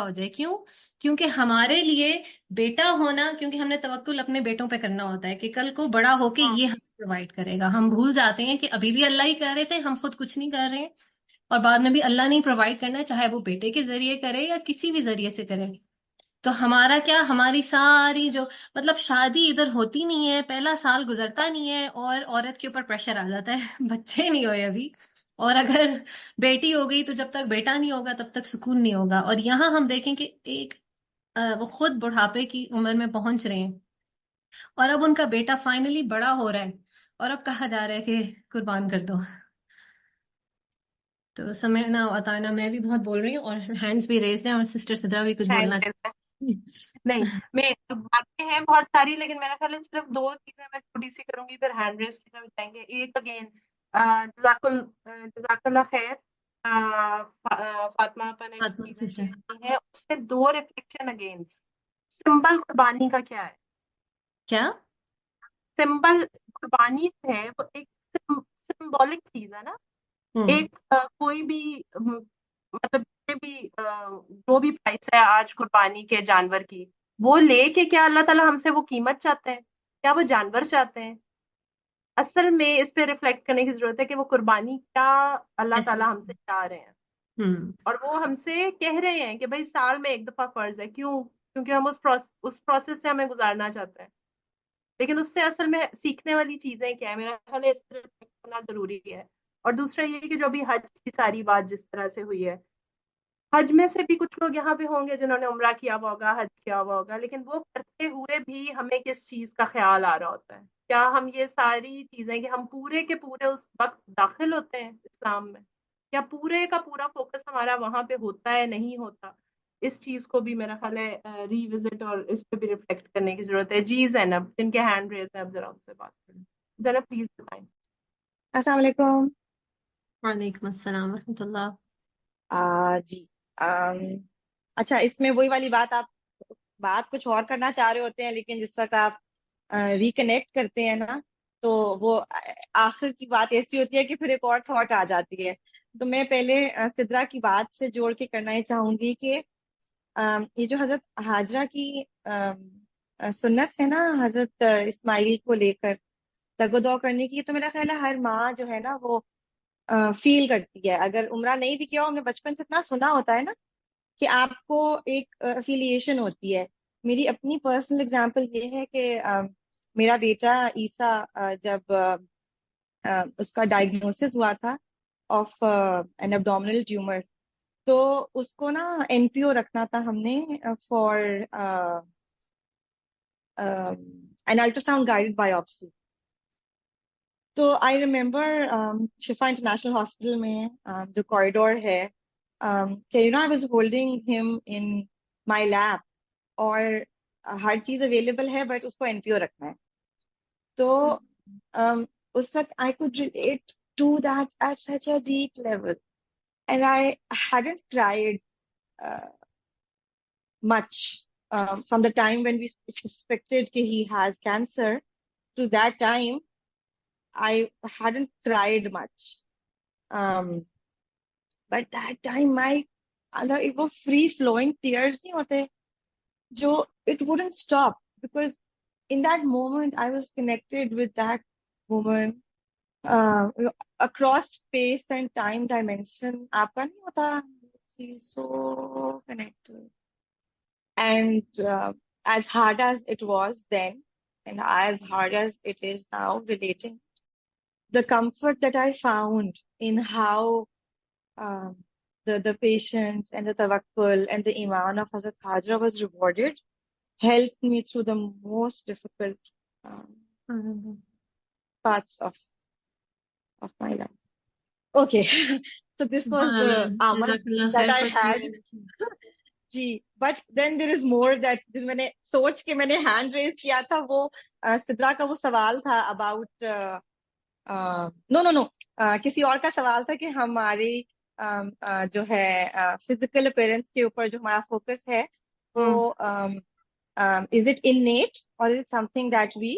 جائے کیوں؟ کیونکہ ہمارے لیے بیٹا ہونا، کیونکہ ہم نے توکل اپنے بیٹوں پہ کرنا ہوتا ہے کہ کل کو بڑا ہو کے یہ ہم پرووائڈ کرے گا. ہم بھول جاتے ہیں کہ ابھی بھی اللہ ہی کر رہے تھے، ہم خود کچھ نہیں کر رہے ہیں، اور بعد میں بھی اللہ نے پرووائڈ کرنا ہے، چاہے وہ بیٹے کے ذریعے کرے یا کسی بھی ذریعے سے کرے. تو ہمارا کیا، ہماری ساری جو مطلب شادی ادھر ہوتی نہیں ہے، پہلا سال گزرتا نہیں ہے اور عورت کے اوپر پریشر آ جاتا ہے بچے نہیں ہوئے ابھی، اور اگر بیٹی ہو گئی تو جب تک بیٹا نہیں ہوگا تب تک سکون نہیں ہوگا. اور یہاں ہم دیکھیں کہ ایک وہ خود بڑھاپے کی عمر میں پہنچ رہے ہیں اور اب ان کا بیٹا فائنلی بڑا ہو رہا ہے اور اب کہا جا رہا ہے کہ قربان کر دو. تو سمینا عطانا میں بھی بہت بول رہی ہوں اور ہینڈز بھی ریز ہیں، اور سسٹر صدرا بھی کچھ بولنا نہیں، میں باتیں ہیں بہت ساری، لیکن میرا خیال ہے صرف دو چیزیں میں چھوٹی سی کروں گی، پھر ہینڈ ریز کی طرف جائیں گے. ایک اگین جزاک اللہ خیر، فاطمہ آپا نے جو فاطمہ چیزیں سسٹر. شیئر کی ہیں اس میں دو ریفلیکشن اگین. سمبل قربانی کا کیا ہے؟ کیا؟ سمبل قربانی جو ہے وہ ایک سمبولک چیز ہے نا. ایک کوئی بھی مطلب جو بھی پرائس ہے آج قربانی کے جانور کی، وہ لے کے کیا اللہ تعالیٰ ہم سے وہ قیمت چاہتے ہیں؟ کیا وہ جانور چاہتے ہیں؟ اصل میں اس پہ ریفلیکٹ کرنے کی ضرورت ہے کہ وہ قربانی کیا اللہ تعالیٰ ہم سے چاہ رہے ہیں. اور وہ ہم سے کہہ رہے ہیں کہ بھائی سال میں ایک دفعہ فرض ہے. کیوں؟ کیونکہ ہم اس پروسیس سے ہمیں گزارنا چاہتے ہیں. لیکن اس سے اصل میں سیکھنے والی چیزیں کیا ہے؟ میرا خیال ہے اس طرح ہونا ضروری ہے. اور دوسرا یہ کہ جو ابھی حج کی ساری بات جس طرح سے ہوئی ہے، حج میں سے بھی کچھ لوگ یہاں پہ ہوں گے جنہوں نے عمرہ کیا ہوا ہوگا، حج کیا ہوا ہوگا، لیکن وہ کرتے ہوئے بھی ہمیں کس چیز کا خیال آ رہا ہوتا ہے؟ کیا ہم یہ ساری چیزیں کہ ہم پورے کے پورے اس وقت داخل ہوتے ہیں اسلام میں، کیا پورے کا پورا فوکس ہمارا وہاں پہ ہوتا ہے، نہیں ہوتا؟ اس چیز کو بھی میرا خیال ہے ری وزٹ اور اس پہ بھی ریفلیکٹ کرنے کی ضرورت ہے. جی زینب، جن کے ہینڈ ریز ہے، اب ذرا ان سے بات کریں. زینب پلیز بتائیں. السلام علیکم. وعلیکم السلام ورحمۃ اللہ. جی اچھا، اس میں وہی والی بات کچھ اور کرنا چاہ رہے ہوتے ہیں، لیکن جس وقت آپ ریکنیکٹ کرتے ہیں نا تو وہ آخر کی بات ایسی ہوتی ہے کہ پھر ایک اور تھاٹ آ جاتی ہے. تو میں پہلے سدرا کی بات سے جوڑ کے کرنا ہی چاہوں گی کہ یہ جو حضرت ہاجرہ کی سنت ہے نا حضرت اسماعیل کو لے کر تگ و دو کرنے کی، تو میرا خیال ہے ہر ماں جو ہے نا وہ فیل کرتی ہے. اگر عمرہ نہیں بھی کیا ہو، ہم نے بچپن سے اتنا سنا ہوتا ہے نا کہ آپ کو ایک افیلیشن ہوتی ہے. میری اپنی پرسنل اگزامپل یہ ہے کہ میرا بیٹا عیسیٰ جب اس کا ڈائگنوسس ہوا تھا آف این ابڈومینل ٹیومر، تو اس کو نا این پی او رکھنا تھا ہم نے for an ultrasound guided biopsy. تو I remember Shifa International Hospital میں جو کوریڈور ہے کہ you know I was holding him in مائی لیپ، اور ہر چیز اویلیبل ہے بٹ اس کو این پی او رکھنا ہے. تو اس وقت I could relate to that at such a deep level, and I hadn't cried much from the time when we suspected that he has cancer to that time. I hadn't cried much, but that time it was free flowing tears nahi hote jo it wouldn't stop, because in that moment I was connected with that woman across space and time dimension. aapka nahi hota, feel so connected. And as hard as it was then, and as hard as it is now relating, the comfort that I found in how the patience and the tawakkul and the iman of Hazrat Hajra was rewarded helped me through the most difficult parts of my life. Okay, so this was the amal that I had. جی but then there is more that میں نے سوچ کے میں نے ہینڈ ریز کیا تھا. وہ سدرا کا وہ سوال تھا اباؤٹ نو کسی اور کا سوال تھا کہ ہماری جو ہے فزیکل اپیرنس کے اوپر جو ہمارا فوکس ہے وہ is it innate or is it something that we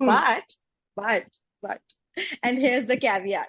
But and here's the caveat,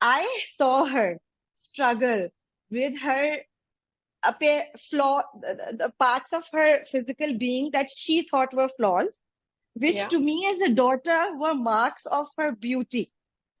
I saw her struggle with her flaw, the parts of her physical being that she thought were flaws, which to me as a daughter were marks of her beauty.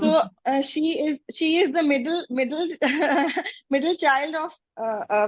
So she is the middle child of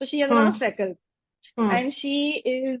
so she has a lot of freckles. And she is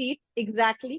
feet exactly,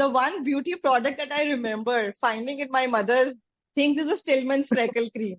the one beauty product that I remember finding in my mother's things is a Stillman's freckle cream.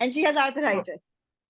and she has arthritis.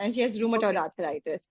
and she has rheumatoid arthritis.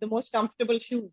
the most comfortable shoes.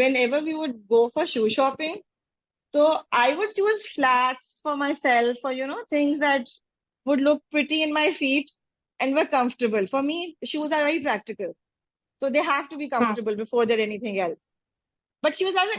whenever we would go for shoe shopping, so I would choose flats for myself, or things that would look pretty in my feet and were comfortable. For me, shoes are very practical, so they have to be comfortable before they're anything else. But she was like,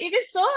it is so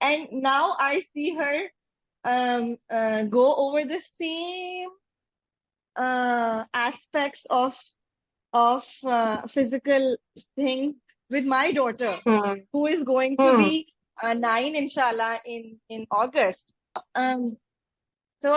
And now I see her go over the same aspects of physical things with my daughter, who is going to be 9 inshallah in August. So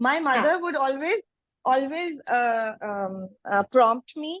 my mother would always prompt me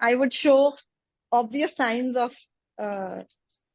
I would show obvious signs of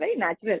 very natural.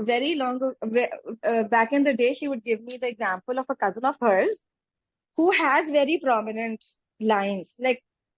very long back in the day she would give me the example of a cousin of hers who has very prominent lines, like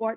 what,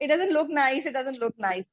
it doesn't look nice, it doesn't look nice.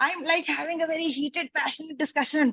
I'm like having a very heated passionate discussion,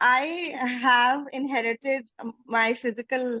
I have inherited my physical,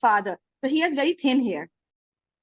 father, so he has very thin hair.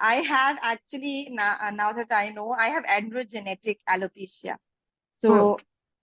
I have actually now that I know, I have androgenetic alopecia. So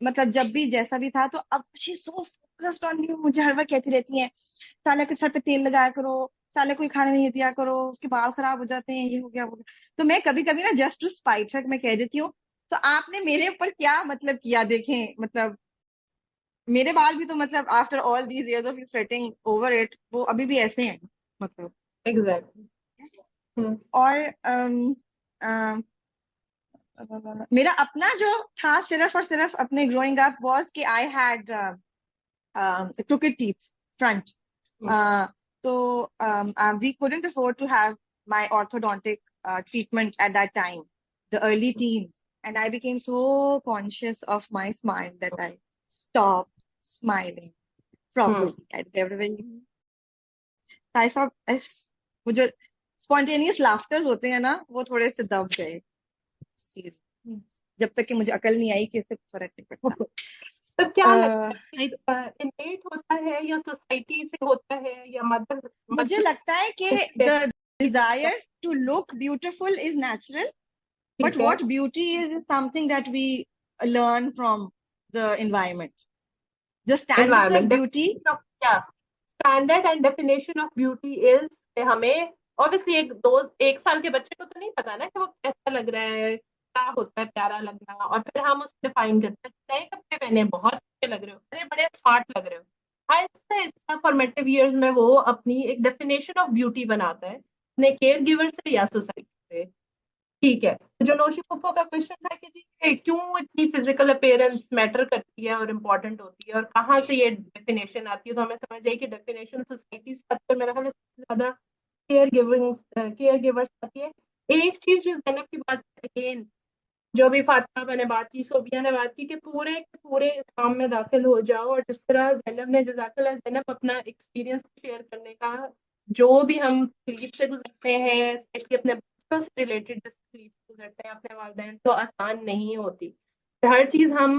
مطلب جب بھی جیسا بھی تھا، تو اب شی سو فوکسڈ آن یو. مجھے ہر وقت کہتی رہتی ہیں سالہ کے سر پہ تیل لگایا کرو، سالہ کوئی کھانے نہیں دیا کرو، اس کے بال خراب ہو جاتے ہیں، یہ ہو گیا وہ گیا. تو میں کبھی کبھی نا جسٹ ٹو اسپائٹ ہر میں کہہ دیتی ہوں تو آپ نے میرے اوپر کیا مطلب کیا دیکھیں، مطلب میرے بال بھی تو مطلب after all these years of you sweating over it وہ ابھی بھی ایسے ہیں مطلب. ایگزیکٹلی. اور میرا اپنا جو تھا صرف اور صرف اپنے گروئنگ اپ واز کہ I had crooked teeth front. So we couldn't afford to have my orthodontic treatment at that time, the early teens, and I became so conscious of my smile that I stopped smiling properly. I kept very. I stopped. وہ جو spontaneous laughters ہوتے ہیں نا وہ تھوڑے سے دب گئے چیز، جب تک کہ مجھے عقل نہیں آئی کہ اس سے فرق نہیں پڑتا. تو کیا لگتا ہے انیٹ ہوتا ہے یا سوسائٹی سے ہوتا ہے یا مجھے لگتا ہے کہ the desire to look beautiful is natural, but what beauty is something that we learn from the environment. The standard of beauty. Standard and definition of beauty is کہ ہمیں obviously ایک سال کے بچے کو تو نہیں پتا نا کہ وہ کیسا لگ رہا ہے، کیا ہوتا ہے پیارا لگنا، اور پھر ہم اس کو ڈیفائن کرتے ہیں نئے کپڑے پہنے بہت اچھے لگ رہے ہو، ارے بڑے اسمارٹ لگ رہے ہو. آہستہ آہستہ فارمیٹیو ایئرز میں وہ اپنی ایک ڈیفینیشن آف بیوٹی بناتا ہے اپنے کیئر گیور سے یا سوسائٹی سے. ٹھیک ہے، جو نوشی پھپھو کا کوشچن تھا کہ جی کیوں اتنی فزیکل اپیرنس میٹر کرتی ہے اور امپورٹنٹ ہوتی ہے اور کہاں سے یہ ڈیفینیشن آتی ہے، تو ہمیں سمجھ آئی کہ ڈیفینیشن سوسائٹی سے میرا خیال ہے سب سے زیادہ کیئر گیورس آتی ہے. ایک چیز جو زینب کی بات اگین جو بھی فاطمہ نے بات کی، صوبیہ نے بات کی کہ پورے کے پورے اس کام میں داخل ہو جاؤ، اور جس طرح زینب نے جزاک اللہ زینب اپنا ایکسپیرینس شیئر کرنے کا، جو بھی ہم تکلیف سے گزرتے ہیں اسپیشلی اپنے بچوں سے ریلیٹڈ جس تکلیف سے گزرتے ہیں اپنے والدین، تو آسان نہیں ہوتی. ہر چیز ہم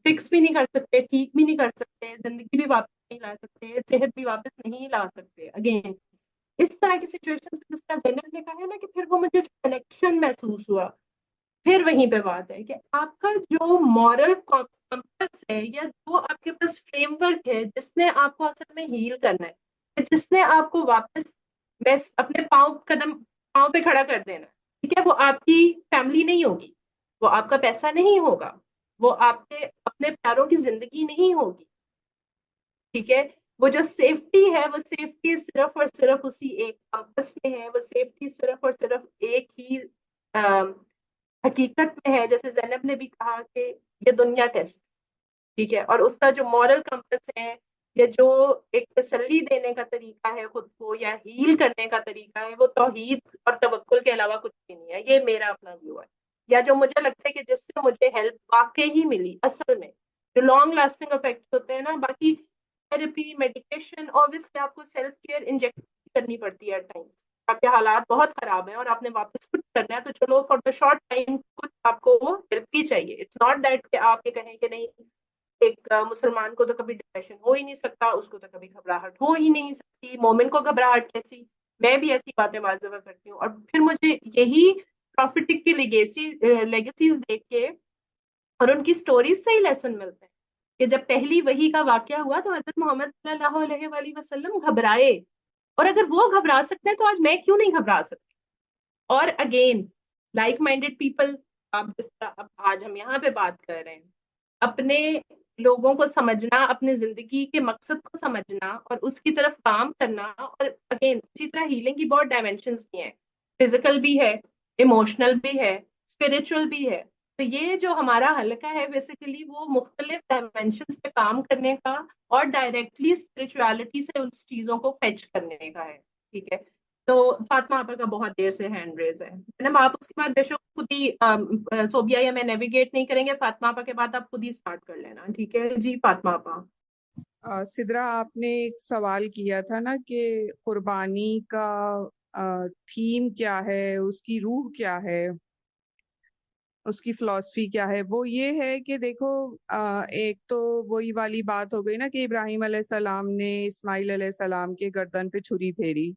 فکس بھی نہیں کر سکتے، ٹھیک بھی نہیں کر سکتے، زندگی بھی واپس نہیں لا سکتے، صحت بھی واپس نہیں لا سکتے. اگین اس طرح کی سچویشن جس طرح زینب نے کہا ہے نا کہ پھر وہ مجھے کنیکشن محسوس ہوا. پھر وہیں پہ بات ہے کہ آپ کا جو مورل کمپس ہے یا جو آپ کے پاس فریم ورک ہے جس نے آپ کو اصل میں ہیل کرنا ہے، جس نے آپ کو واپس اپنے پاؤں پہ کھڑا کر دینا، ٹھیک ہے، وہ آپ کی فیملی نہیں ہوگی، وہ آپ کا پیسہ نہیں ہوگا، وہ آپ کے اپنے پیاروں کی زندگی نہیں ہوگی. ٹھیک ہے، وہ جو سیفٹی ہے وہ سیفٹی صرف اور صرف اسی ایک کمپس میں ہے، وہ سیفٹی صرف اور صرف ایک ہی حقیقت میں ہے. جیسے زینب نے بھی کہا کہ یہ دنیا ٹیسٹ، ٹھیک ہے، اور اس کا جو مورل کمپس ہے یا جو ایک تسلی دینے کا طریقہ ہے خود کو یا ہیل کرنے کا طریقہ ہے، وہ توحید اور توکل کے علاوہ کچھ بھی نہیں ہے. یہ میرا اپنا ویو ہے، یا جو مجھے لگتا ہے کہ جس سے مجھے ہیلپ واقعی ہی ملی اصل میں، جو لانگ لاسٹنگ افیکٹس ہوتے ہیں نا. باقی تھراپی میڈیکیشن اوبویسلی آپ کو سیلف کیئر انجیکٹ کرنی پڑتی ہے. ٹائم آپ کے حالات بہت خراب ہیں اور آپ نے واپس کچھ کرنا ہے تو چلو فار دا شارٹ ٹائم کچھ آپ کو وہ ہیلپ بھی چاہیے. اٹس ناٹ دیٹ کہ آپ یہ کہیں کہ نہیں ایک مسلمان کو تو کبھی ڈپریشن ہو ہی نہیں سکتا، اس کو تو کبھی گھبراہٹ ہو ہی نہیں سکتی، مومن کو گھبراہٹ کیسی. میں بھی ایسی باتیں بعض دفعہ کرتی ہوں. اور پھر مجھے یہی پروفیٹک کی لیگیسیز دیکھ کے اور ان کی سٹوریز سے ہی لیسن ملتے ہیں کہ جب پہلی وحی کا واقعہ ہوا تو حضرت محمد صلی اللہ علیہ وآلہ وسلم گھبرائے، اور اگر وہ گھبرا سکتے ہیں تو آج میں کیوں نہیں گھبرا سکتی. اور اگین لائک مائنڈیڈ پیپل، اب جس طرح اب آج ہم یہاں پہ بات کر رہے ہیں، اپنے لوگوں کو سمجھنا، اپنے زندگی کے مقصد کو سمجھنا اور اس کی طرف کام کرنا. اور اگین اسی طرح ہیلنگ کی بہت ڈائمینشنز بھی ہیں، فزیکل بھی ہے، ایموشنل بھی ہے، اسپرچل بھی ہے. تو یہ جو ہمارا حلقہ ہے بیسیکلی وہ مختلف ڈائمینشنز پہ کام کرنے کا اور ڈائریکٹلی اسپرچویلٹی سے اس چیزوں کو فیچ کرنے کا ہے. ٹھیک ہے، تو فاطمہ آپا کا بہت دیر سے ہینڈ ریز ہے. آپ اس کے بعد بے شک خود ہی صوبیہ یا میں نیویگیٹ نہیں کریں گے، فاطمہ آپا کے بعد آپ خود ہی اسٹارٹ کر لینا. ٹھیک ہے جی فاطمہ آپا. سدرا آپ نے ایک سوال کیا تھا نا کہ قربانی کا تھیم کیا ہے، اس کی روح کیا ہے، اس کی فلسفی کیا ہے. وہ یہ ہے کہ دیکھو ایک تو وہی والی بات ہو گئی نا کہ ابراہیم علیہ السلام نے اسماعیل علیہ السلام کے گردن پہ چھری پھیری،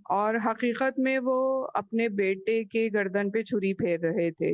اور حقیقت میں وہ اپنے بیٹے کے گردن پہ چھری پھیر رہے تھے.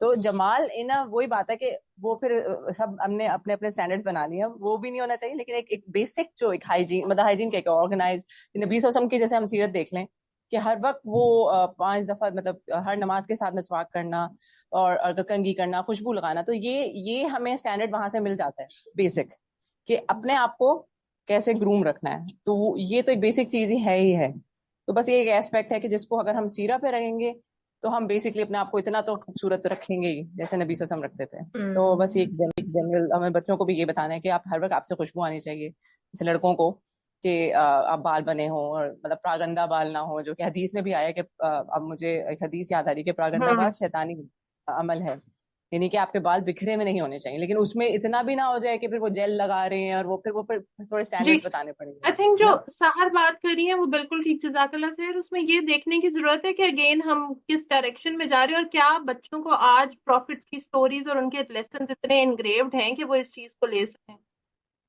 تو جمال وہی بات ہے کہ وہ پھر سب ہم نے اپنے اپنے اسٹینڈرڈ بنا لیے، وہ بھی نہیں ہونا چاہیے، لیکن ایک بیسک جو ایک ہائیجین، مطلب ہائیجین کیا آرگنائز نبی صلی اللہ علیہ وسلم کی جیسے ہم سیرت دیکھ لیں کہ ہر وقت وہ 5 دفعہ مطلب ہر نماز کے ساتھ مسواک کرنا اور کنگھی کرنا، خوشبو لگانا، تو یہ ہمیں اسٹینڈرڈ وہاں سے مل جاتا ہے بیسک، کہ اپنے آپ کو کیسے گروم رکھنا ہے، تو یہ تو ایک بیسک چیز ہی ہے۔ تو بس یہ ایک ایسپیکٹ ہے کہ جس کو اگر ہم سیرہ پہ رہیں گے تو ہم بیسکلی اپنے آپ کو اتنا تو خوبصورت رکھیں گے ہی جیسے نبی صلی اللہ علیہ وسلم رکھتے تھے۔ تو بس یہ جنرل ہمیں بچوں کو بھی یہ بتانا ہے کہ آپ ہر وقت آپ سے خوشبو آنی چاہیے، جیسے لڑکوں کو کہ آپ بال بنے ہوں اور مطلب پراگندہ بال نہ ہو، جو کہ حدیث میں بھی آیا کہ اب مجھے ایک حدیث یاد آ رہی کہ پراگندہ بال شیطانی عمل ہے، یعنی کہ آپ کے بال بکھرے میں نہیں ہونے چاہیے، لیکن اس میں اتنا بھی نہ ہو جائے کہ پھر وہ جیل لگا رہے ہیں اور وہ پھر تھوڑے اسٹینڈرڈز بتانے پڑیں گے آئی تھنک جو نا۔ سحر بات کر رہی ہیں وہ بالکل ٹھیک، جزاک اللہ خیر۔ اس میں یہ دیکھنے کی ضرورت ہے کہ اگین ہم کس ڈائریکشن میں جا رہے ہیں، اور کیا بچوں کو آج پروفٹس کی سٹوریز اور ان کے لیسنز اتنے انگریوڈ ہیں کہ وہ اس چیز کو لے سکیں،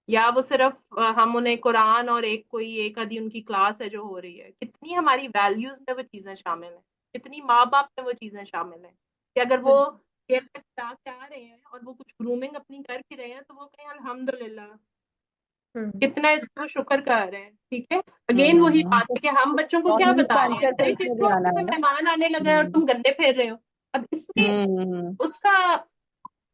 یا وہ صرف ہم انہیں قرآن اور ایک آدھی ان کی کلاس ہے جو ہو رہی ہے۔ کتنی ہماری ویلیوز میں وہ چیزیں شامل ہیں، کتنی ماں باپ میں وہ چیزیں شامل ہیں کہ اگر وہ دیر تک آ رہے ہیں اور وہ کچھ گرومنگ اپنی کر کے رہے ہیں تو وہ کہیں الحمدللہ، کتنا اس کو شکر کر رہے ہیں۔ ٹھیک ہے، اگین وہی بات ہے کہ ہم بچوں کو کیا توحید بتا کا رہے ہیں، عنصر پھر ارے اس میں بھی دیکھو آنا ہے کوئی نا۔ مہمان آنے لگا ہے اور تم گندے پھیر رہے ہو۔ اب اس میں اس کا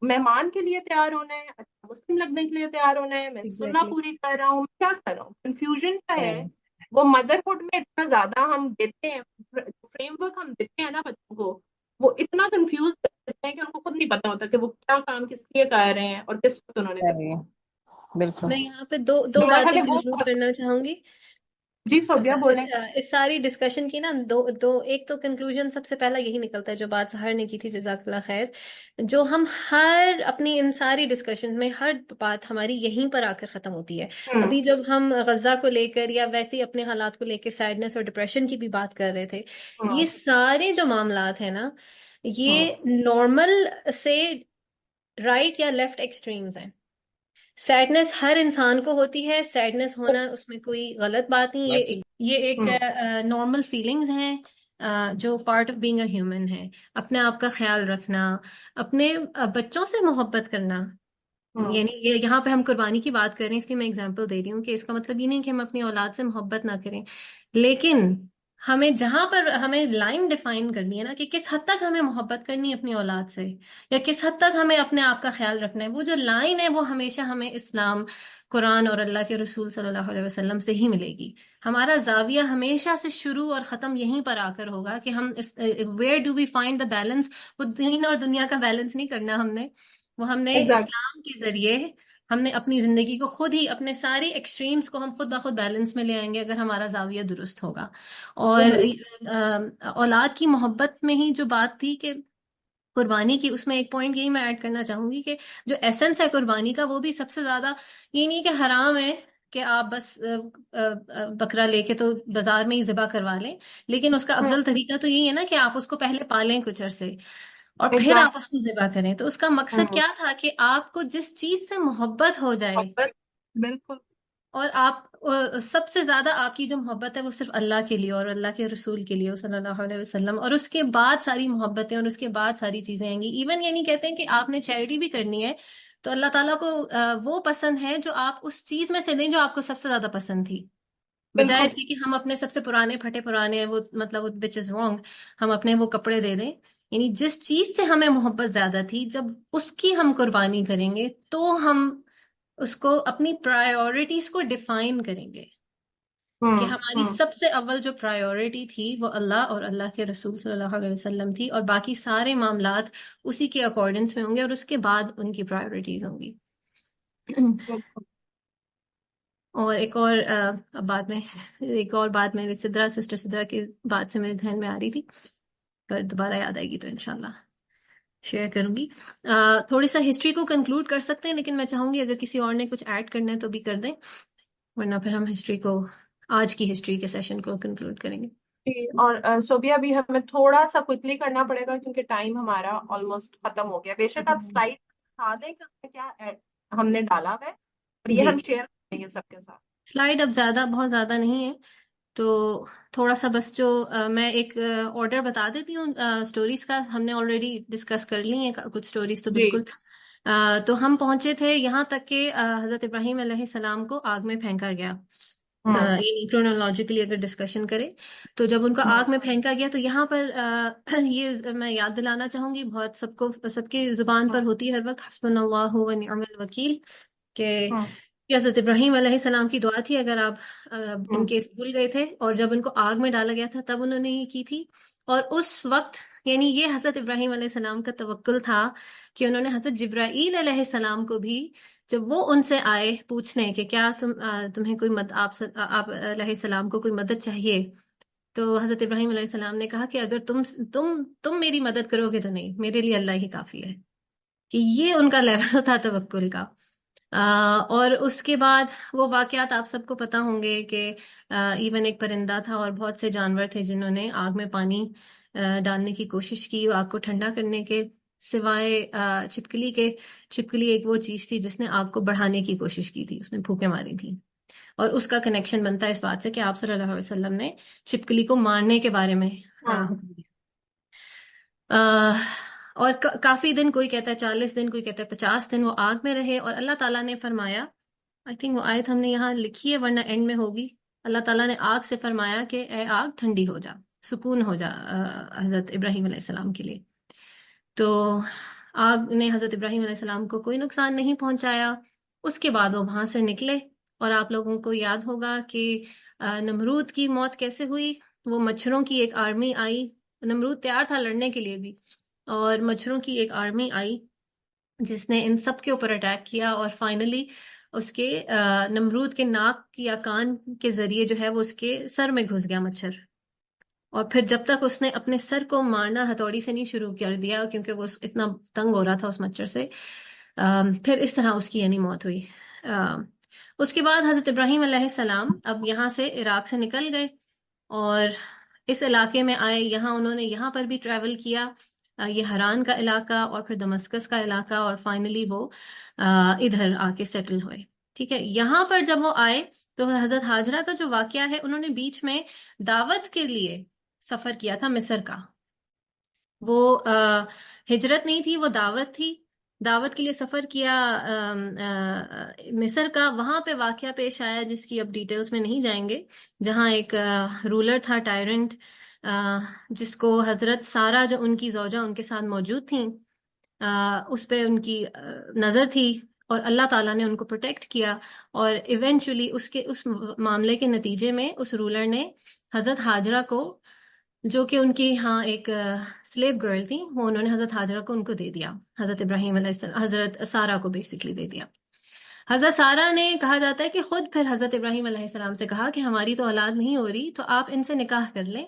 مہمان کے لیے تیار ہونا ہے، اچھا مسلم لگنے کے لیے تیار ہونا ہے، میں سننا پوری کر رہا ہوں، کیا کر رہا ہوں، کنفیوژن کیا ہے۔ وہ مدر ہوڈ میں اتنا زیادہ ہم دیتے ہیں، فریم ورک ہم دیتے ہیں نا بچوں کو، وہ اتنا کنفیوز دیتے ہیں کہ ان کو خود نہیں پتا ہوتا کہ وہ کیا کام کس لیے کر رہے ہیں اور کس وقت انہوں نے کرنا۔ بالکل۔ میں یہاں پہ دو باتیں کنکلوڈ کرنا چاہوں گی۔ جی صوبیہ بولیں۔ اس ساری ڈسکشن کی نا دو ایک تو کنکلوژن سب سے پہلا یہی نکلتا ہے جو بات سحر نے کی تھی، جزاک اللہ خیر، جو ہم ہر اپنی ان ساری ڈسکشن میں ہر بات ہماری یہیں پر آ کر ختم ہوتی ہے۔ ابھی جب ہم غزہ کو لے کر یا ویسے اپنے حالات کو لے کے سیڈنس اور ڈپریشن کی بھی بات کر رہے تھے، یہ سارے جو معاملات ہیں نا، یہ نارمل سے رائٹ یا لیفٹ ایکسٹریمز ہیں۔ سیڈنس ہر انسان کو ہوتی ہے، سیڈنس ہونا اس میں کوئی غلط بات نہیں، یہ ایک نارمل فیلنگز ہیں جو part of being a human ہے۔ اپنے آپ کا خیال رکھنا، اپنے بچوں سے محبت کرنا، یعنی یہاں پہ ہم قربانی کی بات کر رہے ہیں اس لیے میں اگزامپل دے رہی ہوں کہ اس کا مطلب یہ نہیں کہ ہم اپنی اولاد سے محبت نہ کریں، لیکن ہمیں جہاں پر ہمیں لائن ڈیفائن کرنی ہے نا کہ کس حد تک ہمیں محبت کرنی ہے اپنی اولاد سے، یا کس حد تک ہمیں اپنے آپ کا خیال رکھنا ہے، وہ جو لائن ہے وہ ہمیشہ ہمیں اسلام، قرآن اور اللہ کے رسول صلی اللہ علیہ وسلم سے ہی ملے گی۔ ہمارا زاویہ ہمیشہ سے شروع اور ختم یہیں پر آ کر ہوگا کہ ہم where do we find the balance. وہ دین اور دنیا کا بیلنس نہیں کرنا ہم نے اسلام کے ذریعے ہم نے اپنی زندگی کو خود ہی، اپنے ساری ایکسٹریمز کو ہم خود بخود بیلنس میں لے آئیں گے اگر ہمارا زاویہ درست ہوگا۔ اور اولاد کی محبت میں ہی جو بات تھی کہ قربانی کی، اس میں ایک پوائنٹ یہی میں ایڈ کرنا چاہوں گی کہ جو ایسنس ہے قربانی کا، وہ بھی سب سے زیادہ یہ نہیں کہ حرام ہے کہ آپ بس بکرا لے کے تو بازار میں ہی ذبح کروا لیں، لیکن اس کا افضل طریقہ تو یہی ہے نا کہ آپ اس کو پہلے پالیں کچھ عرصے اور پھر آپ اس کو ذبح کریں۔ تو اس کا مقصد کیا تھا کہ آپ کو جس چیز سے محبت ہو جائے، بالکل، اور آپ سب سے زیادہ آپ کی جو محبت ہے وہ صرف اللہ کے لیے اور اللہ کے رسول کے لیے صلی اللہ علیہ وسلم، اور اس کے بعد ساری محبتیں اور اس کے بعد ساری چیزیں آئیں گی۔ ایون یہ نہیں کہتے ہیں کہ آپ نے چیریٹی بھی کرنی ہے تو اللہ تعالیٰ کو وہ پسند ہے جو آپ اس چیز میں خریدیں جو آپ کو سب سے زیادہ پسند تھی، بجائے اس کے کہ ہم اپنے سب سے پھٹے پرانے وہ مطلب which is wrong، ہم اپنے وہ کپڑے دے دیں۔ یعنی جس چیز سے ہمیں محبت زیادہ تھی، جب اس کی ہم قربانی کریں گے تو ہم اس کو اپنی پرائیورٹیز کو ڈیفائن کریں گے کہ ہماری سب سے اول جو پرائیورٹی تھی وہ اللہ اور اللہ کے رسول صلی اللہ علیہ وسلم تھی، اور باقی سارے معاملات اسی کے اکارڈنس میں ہوں گے، اور اس کے بعد ان کی پرائیورٹیز ہوں گی۔ اور ایک اور بات میرے سسٹر سدرا کی بات سے میرے ذہن میں آ رہی تھی، اگر دوبارہ یاد آئے گی تو انشاءاللہ شیئر کروں گی۔ تھوڑی سا ہسٹری کو کنکلوڈ کر سکتے ہیں، لیکن میں چاہوں گی اگر کسی اور نے کچھ ایڈ کرنا ہے تو بھی کر دیں، ورنہ پھر ہم ہسٹری کو، آج کی ہسٹری کے سیشن کو کنکلوڈ کریں گے۔ جی، اور صوبیہ بھی ہمیں تھوڑا سا کوئکلی کرنا پڑے گا کیونکہ ٹائم ہمارا آلموسٹ ختم ہو گیا۔ بے شک آپ سلائڈ دکھا دیں کہ اس میں کیا ہم نے ڈالا ہے، اور یہ ہم شیئر کریں گے سب کے ساتھ۔ سلائیڈ اب بہت زیادہ نہیں ہے، تو تھوڑا سا بس جو میں ایک آرڈر بتا دیتی ہوں سٹوریز کا. ہم نے آلریڈی ڈسکس کر لی ہیں کچھ سٹوریز تو جی بالکل. تو ہم پہنچے تھے یہاں تک کہ حضرت ابراہیم علیہ السلام کو آگ میں پھینکا گیا. یعنی کرونالوجیکلی اگر ڈسکشن کریں تو جب ان کو آگ میں پھینکا گیا تو یہاں پر یہ میں یاد دلانا چاہوں گی، بہت سب کی زبان پر ہوتی ہے ہر وقت، حسبنا اللہ و نعم الوکیل، کہ یہ حضرت ابراہیم علیہ السلام کی دعا تھی. اگر آپ ان کے بھول گئے تھے، اور جب ان کو آگ میں ڈالا گیا تھا تب انہوں نے یہ کی تھی. اور اس وقت یعنی یہ حضرت ابراہیم علیہ السلام کا توکل تھا کہ انہوں نے حضرت جبرائیل علیہ السلام کو بھی، جب وہ ان سے آئے پوچھنے کہ کیا تمہیں کوئی آپ علیہ السلام کو کوئی مدد چاہیے، تو حضرت ابراہیم علیہ السلام نے کہا کہ اگر تم میری مدد کرو گے تو نہیں، میرے لیے اللہ ہی کافی ہے. کہ یہ ان کا لیول تھا توکل کا. اور اس کے بعد وہ واقعات آپ سب کو پتہ ہوں گے کہ ایون ایک پرندہ تھا اور بہت سے جانور تھے جنہوں نے آگ میں پانی ڈالنے کی کوشش کی آگ کو ٹھنڈا کرنے کے سوائے چھپکلی ایک وہ چیز تھی جس نے آگ کو بڑھانے کی کوشش کی تھی، اس نے پھونکیں ماری تھی. اور اس کا کنیکشن بنتا ہے اس بات سے کہ آپ صلی اللہ علیہ وسلم نے چھپکلی کو مارنے کے بارے میں حکم دیا. اور کافی دن، کوئی کہتا ہے 40 دن، کوئی کہتا ہے 50 دن وہ آگ میں رہے. اور اللہ تعالیٰ نے فرمایا، آئی تھنک وہ آیت ہم نے یہاں لکھی ہے ورنہ اینڈ میں ہوگی، اللہ تعالیٰ نے آگ سے فرمایا کہ اے آگ ٹھنڈی ہو جا، سکون ہو جا حضرت ابراہیم علیہ السلام کے لیے. تو آگ نے حضرت ابراہیم علیہ السلام کو کوئی نقصان نہیں پہنچایا. اس کے بعد وہ وہاں سے نکلے. اور آپ لوگوں کو یاد ہوگا کہ نمرود کی موت کیسے ہوئی. وہ مچھروں کی ایک آرمی آئی، نمرود تیار تھا لڑنے کے لیے بھی، اور مچھروں کی ایک آرمی آئی جس نے ان سب کے اوپر اٹیک کیا. اور فائنلی اس کے نمرود کے ناک یا کان کے ذریعے جو ہے وہ اس کے سر میں گھس گیا مچھر. اور پھر جب تک اس نے اپنے سر کو مارنا ہتھوڑی سے نہیں شروع کر دیا، کیونکہ وہ اتنا تنگ ہو رہا تھا اس مچھر سے، پھر اس طرح اس کی یعنی موت ہوئی. اس کے بعد حضرت ابراہیم علیہ السلام اب یہاں سے عراق سے نکل گئے اور اس علاقے میں آئے. یہاں انہوں نے یہاں پر بھی ٹریول کیا، یہ ہران کا علاقہ اور پھر دمسکس کا علاقہ، اور فائنلی وہ ادھر آ کے سیٹل ہوئے. ٹھیک ہے، یہاں پر جب وہ آئے تو حضرت ہاجرہ کا جو واقعہ ہے، انہوں نے بیچ میں دعوت کے لیے سفر کیا تھا مصر کا. وہ ہجرت نہیں تھی، وہ دعوت تھی. دعوت کے لیے سفر کیا مصر کا. وہاں پہ واقعہ پیش آیا جس کی اب ڈیٹیلز میں نہیں جائیں گے، جہاں ایک رولر تھا، ٹائرنٹ، جس کو حضرت سارہ جو ان کی زوجہ ان کے ساتھ موجود تھیں، اس پہ ان کی نظر تھی اور اللہ تعالیٰ نے ان کو پروٹیکٹ کیا. اور ایونچولی اس معاملے کے نتیجے میں اس رولر نے حضرت ہاجرہ کو، جو کہ ان کی ہاں ایک سلیو گرل تھی، وہ انہوں نے حضرت ہاجرہ کو ان کو دے دیا، حضرت ابراہیم علیہ السلام، حضرت سارہ کو بیسکلی دے دیا. حضرت سارہ نے کہا جاتا ہے کہ خود پھر حضرت ابراہیم علیہ السلام سے کہا کہ ہماری تو اولاد نہیں ہو رہی، تو آپ ان سے نکاح کر لیں.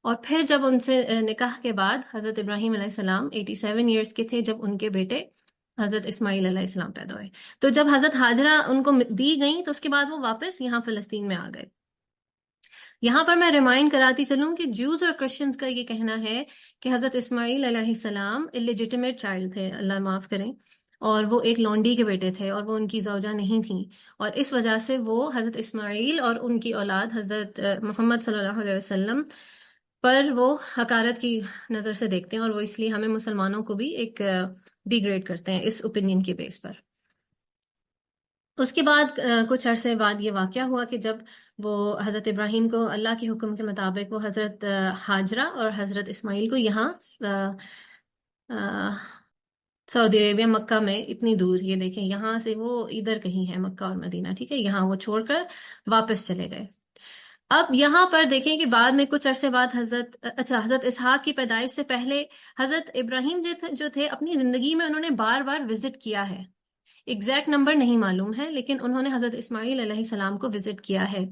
اور پھر جب ان سے نکاح کے بعد حضرت ابراہیم علیہ السلام 87 ایئرس کے تھے جب ان کے بیٹے حضرت اسماعیل علیہ السلام پیدا ہوئے. تو جب حضرت ہاجرہ ان کو دی گئیں تو اس کے بعد وہ واپس یہاں فلسطین میں آ گئے. یہاں پر میں ریمائنڈ کراتی چلوں کہ جوز اور کرسچنز کا یہ کہنا ہے کہ حضرت اسماعیل علیہ السلام اللیجیٹمیٹ چائلڈ تھے، اللہ معاف کریں، اور وہ ایک لونڈی کے بیٹے تھے اور وہ ان کی زوجہ نہیں تھیں، اور اس وجہ سے وہ حضرت اسماعیل اور ان کی اولاد حضرت محمد صلی اللہ علیہ وسلم پر وہ حقارت کی نظر سے دیکھتے ہیں، اور وہ اس لیے ہمیں مسلمانوں کو بھی ایک ڈیگریڈ کرتے ہیں اس اوپینین کے بیس پر. اس کے بعد کچھ عرصے بعد یہ واقعہ ہوا کہ جب وہ حضرت ابراہیم کو اللہ کے حکم کے مطابق وہ حضرت ہاجرہ اور حضرت اسماعیل کو یہاں سعودی عربیہ مکہ میں، اتنی دور، یہ دیکھیں یہاں سے وہ ادھر کہیں ہے مکہ اور مدینہ، ٹھیک ہے، یہاں وہ چھوڑ کر واپس چلے گئے. اب یہاں پر دیکھیں کہ بعد میں کچھ عرصے بعد حضرت اسحاق کی پیدائش سے پہلے حضرت ابراہیم جو تھے اپنی زندگی میں انہوں نے بار بار وزٹ کیا ہے. ایگزیکٹ نمبر نہیں معلوم ہے، لیکن انہوں نے حضرت اسماعیل علیہ السلام کو وزٹ کیا ہے.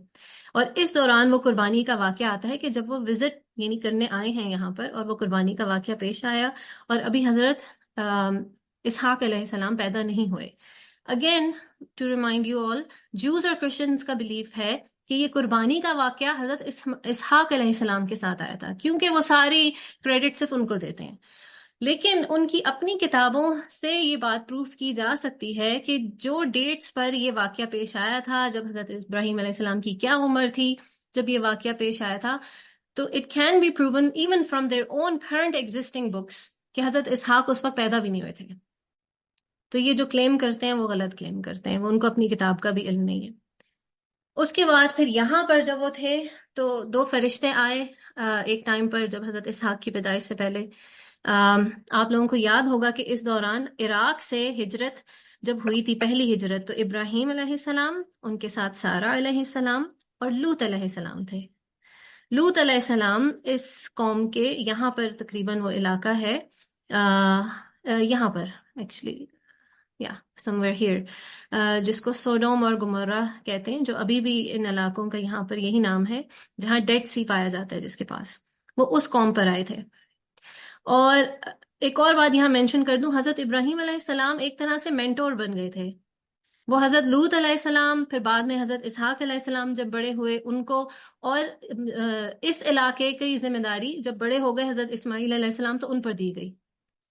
اور اس دوران وہ قربانی کا واقعہ آتا ہے کہ جب وہ وزٹ یعنی کرنے آئے ہیں یہاں پر، اور وہ قربانی کا واقعہ پیش آیا، اور ابھی حضرت اسحاق علیہ السلام پیدا نہیں ہوئے. Again to remind you all, Jews اور کرسچنز کا بلیف ہے کہ یہ قربانی کا واقعہ حضرت اسحاق علیہ السلام کے ساتھ آیا تھا، کیونکہ وہ ساری کریڈٹ صرف ان کو دیتے ہیں. لیکن ان کی اپنی کتابوں سے یہ بات پروف کی جا سکتی ہے کہ جو ڈیٹس پر یہ واقعہ پیش آیا تھا، جب حضرت ابراہیم علیہ السلام کی کیا عمر تھی، جب یہ واقعہ پیش آیا تھا. تو it can be proven even from their own current existing books کہ حضرت اسحاق اس وقت پیدا بھی نہیں ہوئے تھے. تو یہ جو کلیم کرتے ہیں وہ غلط کلیم کرتے ہیں، وہ ان کو اپنی کتاب کا بھی علم نہیں ہے. اس کے بعد پھر یہاں پر جب وہ تھے تو 2 فرشتے آئے ایک ٹائم پر جب حضرت اسحاق کی پیدائش سے پہلے. آپ لوگوں کو یاد ہوگا کہ اس دوران عراق سے ہجرت جب ہوئی تھی، پہلی ہجرت، تو ابراہیم علیہ السلام، ان کے ساتھ سارہ علیہ السلام اور لوط علیہ السلام تھے. لوط علیہ السلام اس قوم کے یہاں پر تقریباً وہ علاقہ ہے یہاں پر ایکچولی somewhere here جس کو سوڈوم اور گمورہ کہتے ہیں، جو ابھی بھی ان علاقوں کا یہاں پر یہی نام ہے، جہاں ڈیڈ سی پایا جاتا ہے جس کے پاس، وہ اس قوم پر آئے تھے. اور ایک اور بات یہاں مینشن کر دوں، حضرت ابراہیم علیہ السلام ایک طرح سے مینٹور بن گئے تھے. وہ حضرت لوط علیہ السلام، پھر بعد میں حضرت اسحاق علیہ السلام جب بڑے ہوئے ان کو، اور اس علاقے کی ذمہ داری جب بڑے ہو گئے حضرت اسماعیل علیہ السلام تو ان پر دی گئی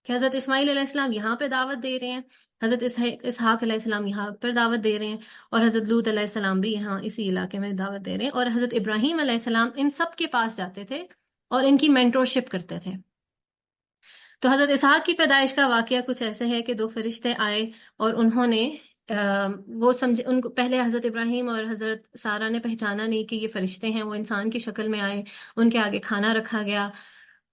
کہ حضرت اسماعیل علیہ السلام یہاں پہ دعوت دے رہے ہیں، حضرت اسحاق علیہ السلام یہاں پر دعوت دے رہے ہیں، اور حضرت لوط علیہ السلام بھی یہاں اسی علاقے میں دعوت دے رہے ہیں. اور حضرت ابراہیم علیہ السلام ان سب کے پاس جاتے تھے اور ان کی مینٹورشپ کرتے تھے. تو حضرت اسحاق کی پیدائش کا واقعہ کچھ ایسے ہے کہ 2 فرشتے آئے اور انہوں نے وہ سمجھے، ان کو پہلے حضرت ابراہیم اور حضرت سارہ نے پہچانا نہیں کہ یہ فرشتے ہیں. وہ انسان کی شکل میں آئے، ان کے آگے کھانا رکھا گیا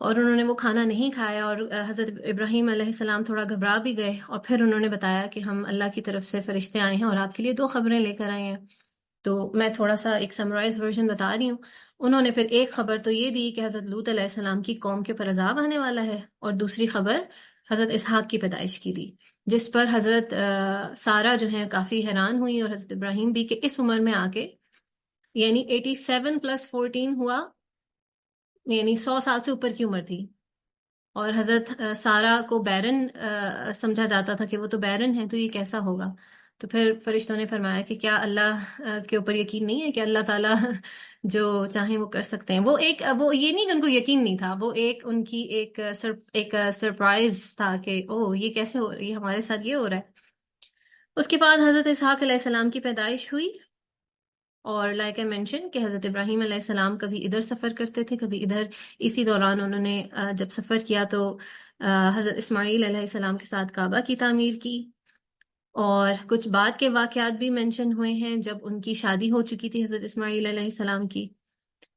اور انہوں نے وہ کھانا نہیں کھایا، اور حضرت ابراہیم علیہ السلام تھوڑا گھبرا بھی گئے، اور پھر انہوں نے بتایا کہ ہم اللہ کی طرف سے فرشتے آئے ہیں اور آپ کے لیے 2 خبریں لے کر آئے ہیں. تو میں تھوڑا سا ایک سمرائز ورژن بتا رہی ہوں. انہوں نے پھر ایک خبر تو یہ دی کہ حضرت لوط علیہ السلام کی قوم کے پر عذاب آنے والا ہے، اور دوسری خبر حضرت اسحاق کی پیدائش کی دی، جس پر حضرت سارہ جو ہیں کافی حیران ہوئی، اور حضرت ابراہیم بھی، کہ اس عمر میں آ کے، یعنی 87 + 14 ہوا، یعنی 100 سال سے اوپر کی عمر تھی. اور حضرت سارہ کو بیرن سمجھا جاتا تھا کہ وہ تو بیرن ہے، تو یہ کیسا ہوگا؟ تو پھر فرشتوں نے فرمایا کہ کیا اللہ کے اوپر یقین نہیں ہے کہ اللہ تعالیٰ جو چاہیں وہ کر سکتے ہیں. وہ یہ نہیں کہ ان کو یقین نہیں تھا، وہ ان کی ایک سرپرائز تھا کہ یہ کیسے ہو، یہ ہمارے ساتھ یہ ہو رہا ہے. اس کے بعد حضرت اسحاق علیہ السلام کی پیدائش ہوئی، اور لائک ائی مینشن کہ حضرت ابراہیم علیہ السلام کبھی ادھر سفر کرتے تھے، کبھی ادھر. اسی دوران انہوں نے جب سفر کیا تو حضرت اسماعیل علیہ السلام کے ساتھ کعبہ کی تعمیر کی. اور کچھ بعد کے واقعات بھی مینشن ہوئے ہیں جب ان کی شادی ہو چکی تھی حضرت اسماعیل علیہ السلام کی،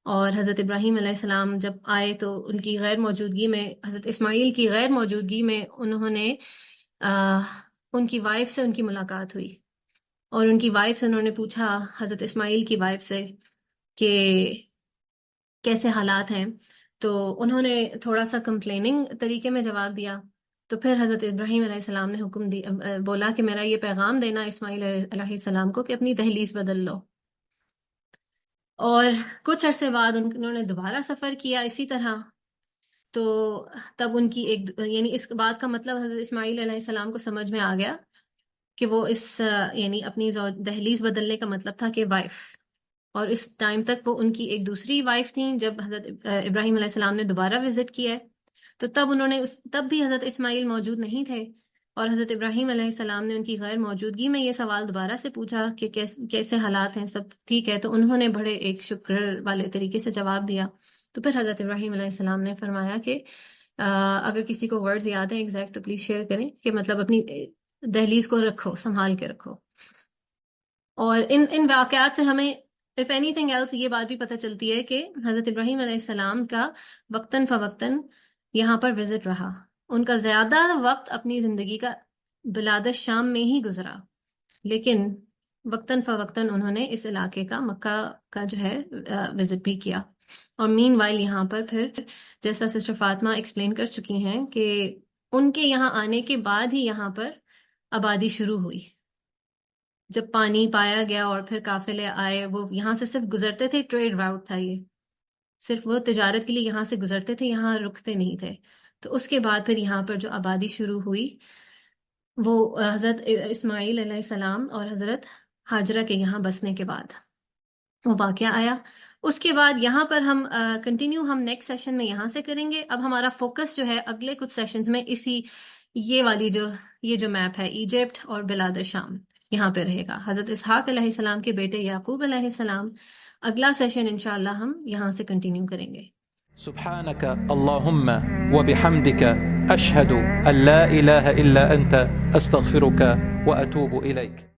اور حضرت ابراہیم علیہ السلام جب آئے تو ان کی غیر موجودگی میں، حضرت اسماعیل کی غیر موجودگی میں، انہوں نے ان کی وائف سے ان کی ملاقات ہوئی، اور ان کی وائف سے انہوں نے پوچھا، حضرت اسماعیل کی وائف سے، کہ کیسے حالات ہیں. تو انہوں نے تھوڑا سا کمپلیننگ طریقے میں جواب دیا. تو پھر حضرت ابراہیم علیہ السلام نے حکم بولا کہ میرا یہ پیغام دینا اسماعیل علیہ السلام کو کہ اپنی دہلیز بدل لو. اور کچھ عرصے بعد انہوں نے دوبارہ سفر کیا اسی طرح. تو تب ان کی یعنی اس بات کا مطلب حضرت اسماعیل علیہ السلام کو سمجھ میں آ گیا کہ وہ یعنی اپنی دہلیز بدلنے کا مطلب تھا کہ وائف. اور اس ٹائم تک وہ ان کی ایک دوسری وائف تھیں. جب حضرت ابراہیم علیہ السلام نے دوبارہ وزٹ کیا ہے تو تب بھی حضرت اسماعیل موجود نہیں تھے، اور حضرت ابراہیم علیہ السلام نے ان کی غیر موجودگی میں یہ سوال دوبارہ سے پوچھا کہ کیسے حالات ہیں، سب ٹھیک ہے؟ تو انہوں نے بڑے ایک شکر والے طریقے سے جواب دیا. تو پھر حضرت ابراہیم علیہ السلام نے فرمایا کہ اگر کسی کو ورڈز یاد ہیں ایگزیکٹ تو پلیز شیئر کریں، کہ مطلب اپنی دہلیز کو رکھو، سنبھال کے رکھو. اور ان واقعات سے ہمیں if anything else یہ بات بھی پتہ چلتی ہے کہ حضرت ابراہیم علیہ السلام کا وقتاً فوقتاً یہاں پر وزٹ رہا. ان کا زیادہ وقت اپنی زندگی کا بلاد شام میں ہی گزرا، لیکن وقتاً فوقتاً انہوں نے اس علاقے کا، مکہ کا جو ہے وزٹ بھی کیا. اور مین وائل یہاں پر پھر جیسا سسٹر فاطمہ ایکسپلین کر چکی ہیں کہ ان کے یہاں آنے کے بعد ہی یہاں پر آبادی شروع ہوئی. جب پانی پایا گیا اور پھر قافلے آئے، وہ یہاں سے صرف گزرتے تھے، ٹریڈ راؤٹ تھا یہ، صرف وہ تجارت کے لیے یہاں سے گزرتے تھے، یہاں رکتے نہیں تھے. تو اس کے بعد پھر یہاں پر جو آبادی شروع ہوئی وہ حضرت اسماعیل علیہ السلام اور حضرت ہاجرہ کے یہاں بسنے کے بعد وہ واقعہ آیا. اس کے بعد یہاں پر ہم کنٹینیو ہم نیکسٹ سیشن میں یہاں سے کریں گے. اب ہمارا فوکس جو ہے اگلے کچھ سیشنز میں یہ جو میپ ہے ایجپٹ اور بلاد شام، یہاں پہ رہے گا. حضرت اسحاق علیہ السلام کے بیٹے یعقوب علیہ السلام. اگلا سیشن انشاءاللہ ہم یہاں سے کنٹینیو کریں گے. سبحانك اللهم وبحمدك أشهد أن لا إله إلا أنت أستغفرك وأتوب إليك.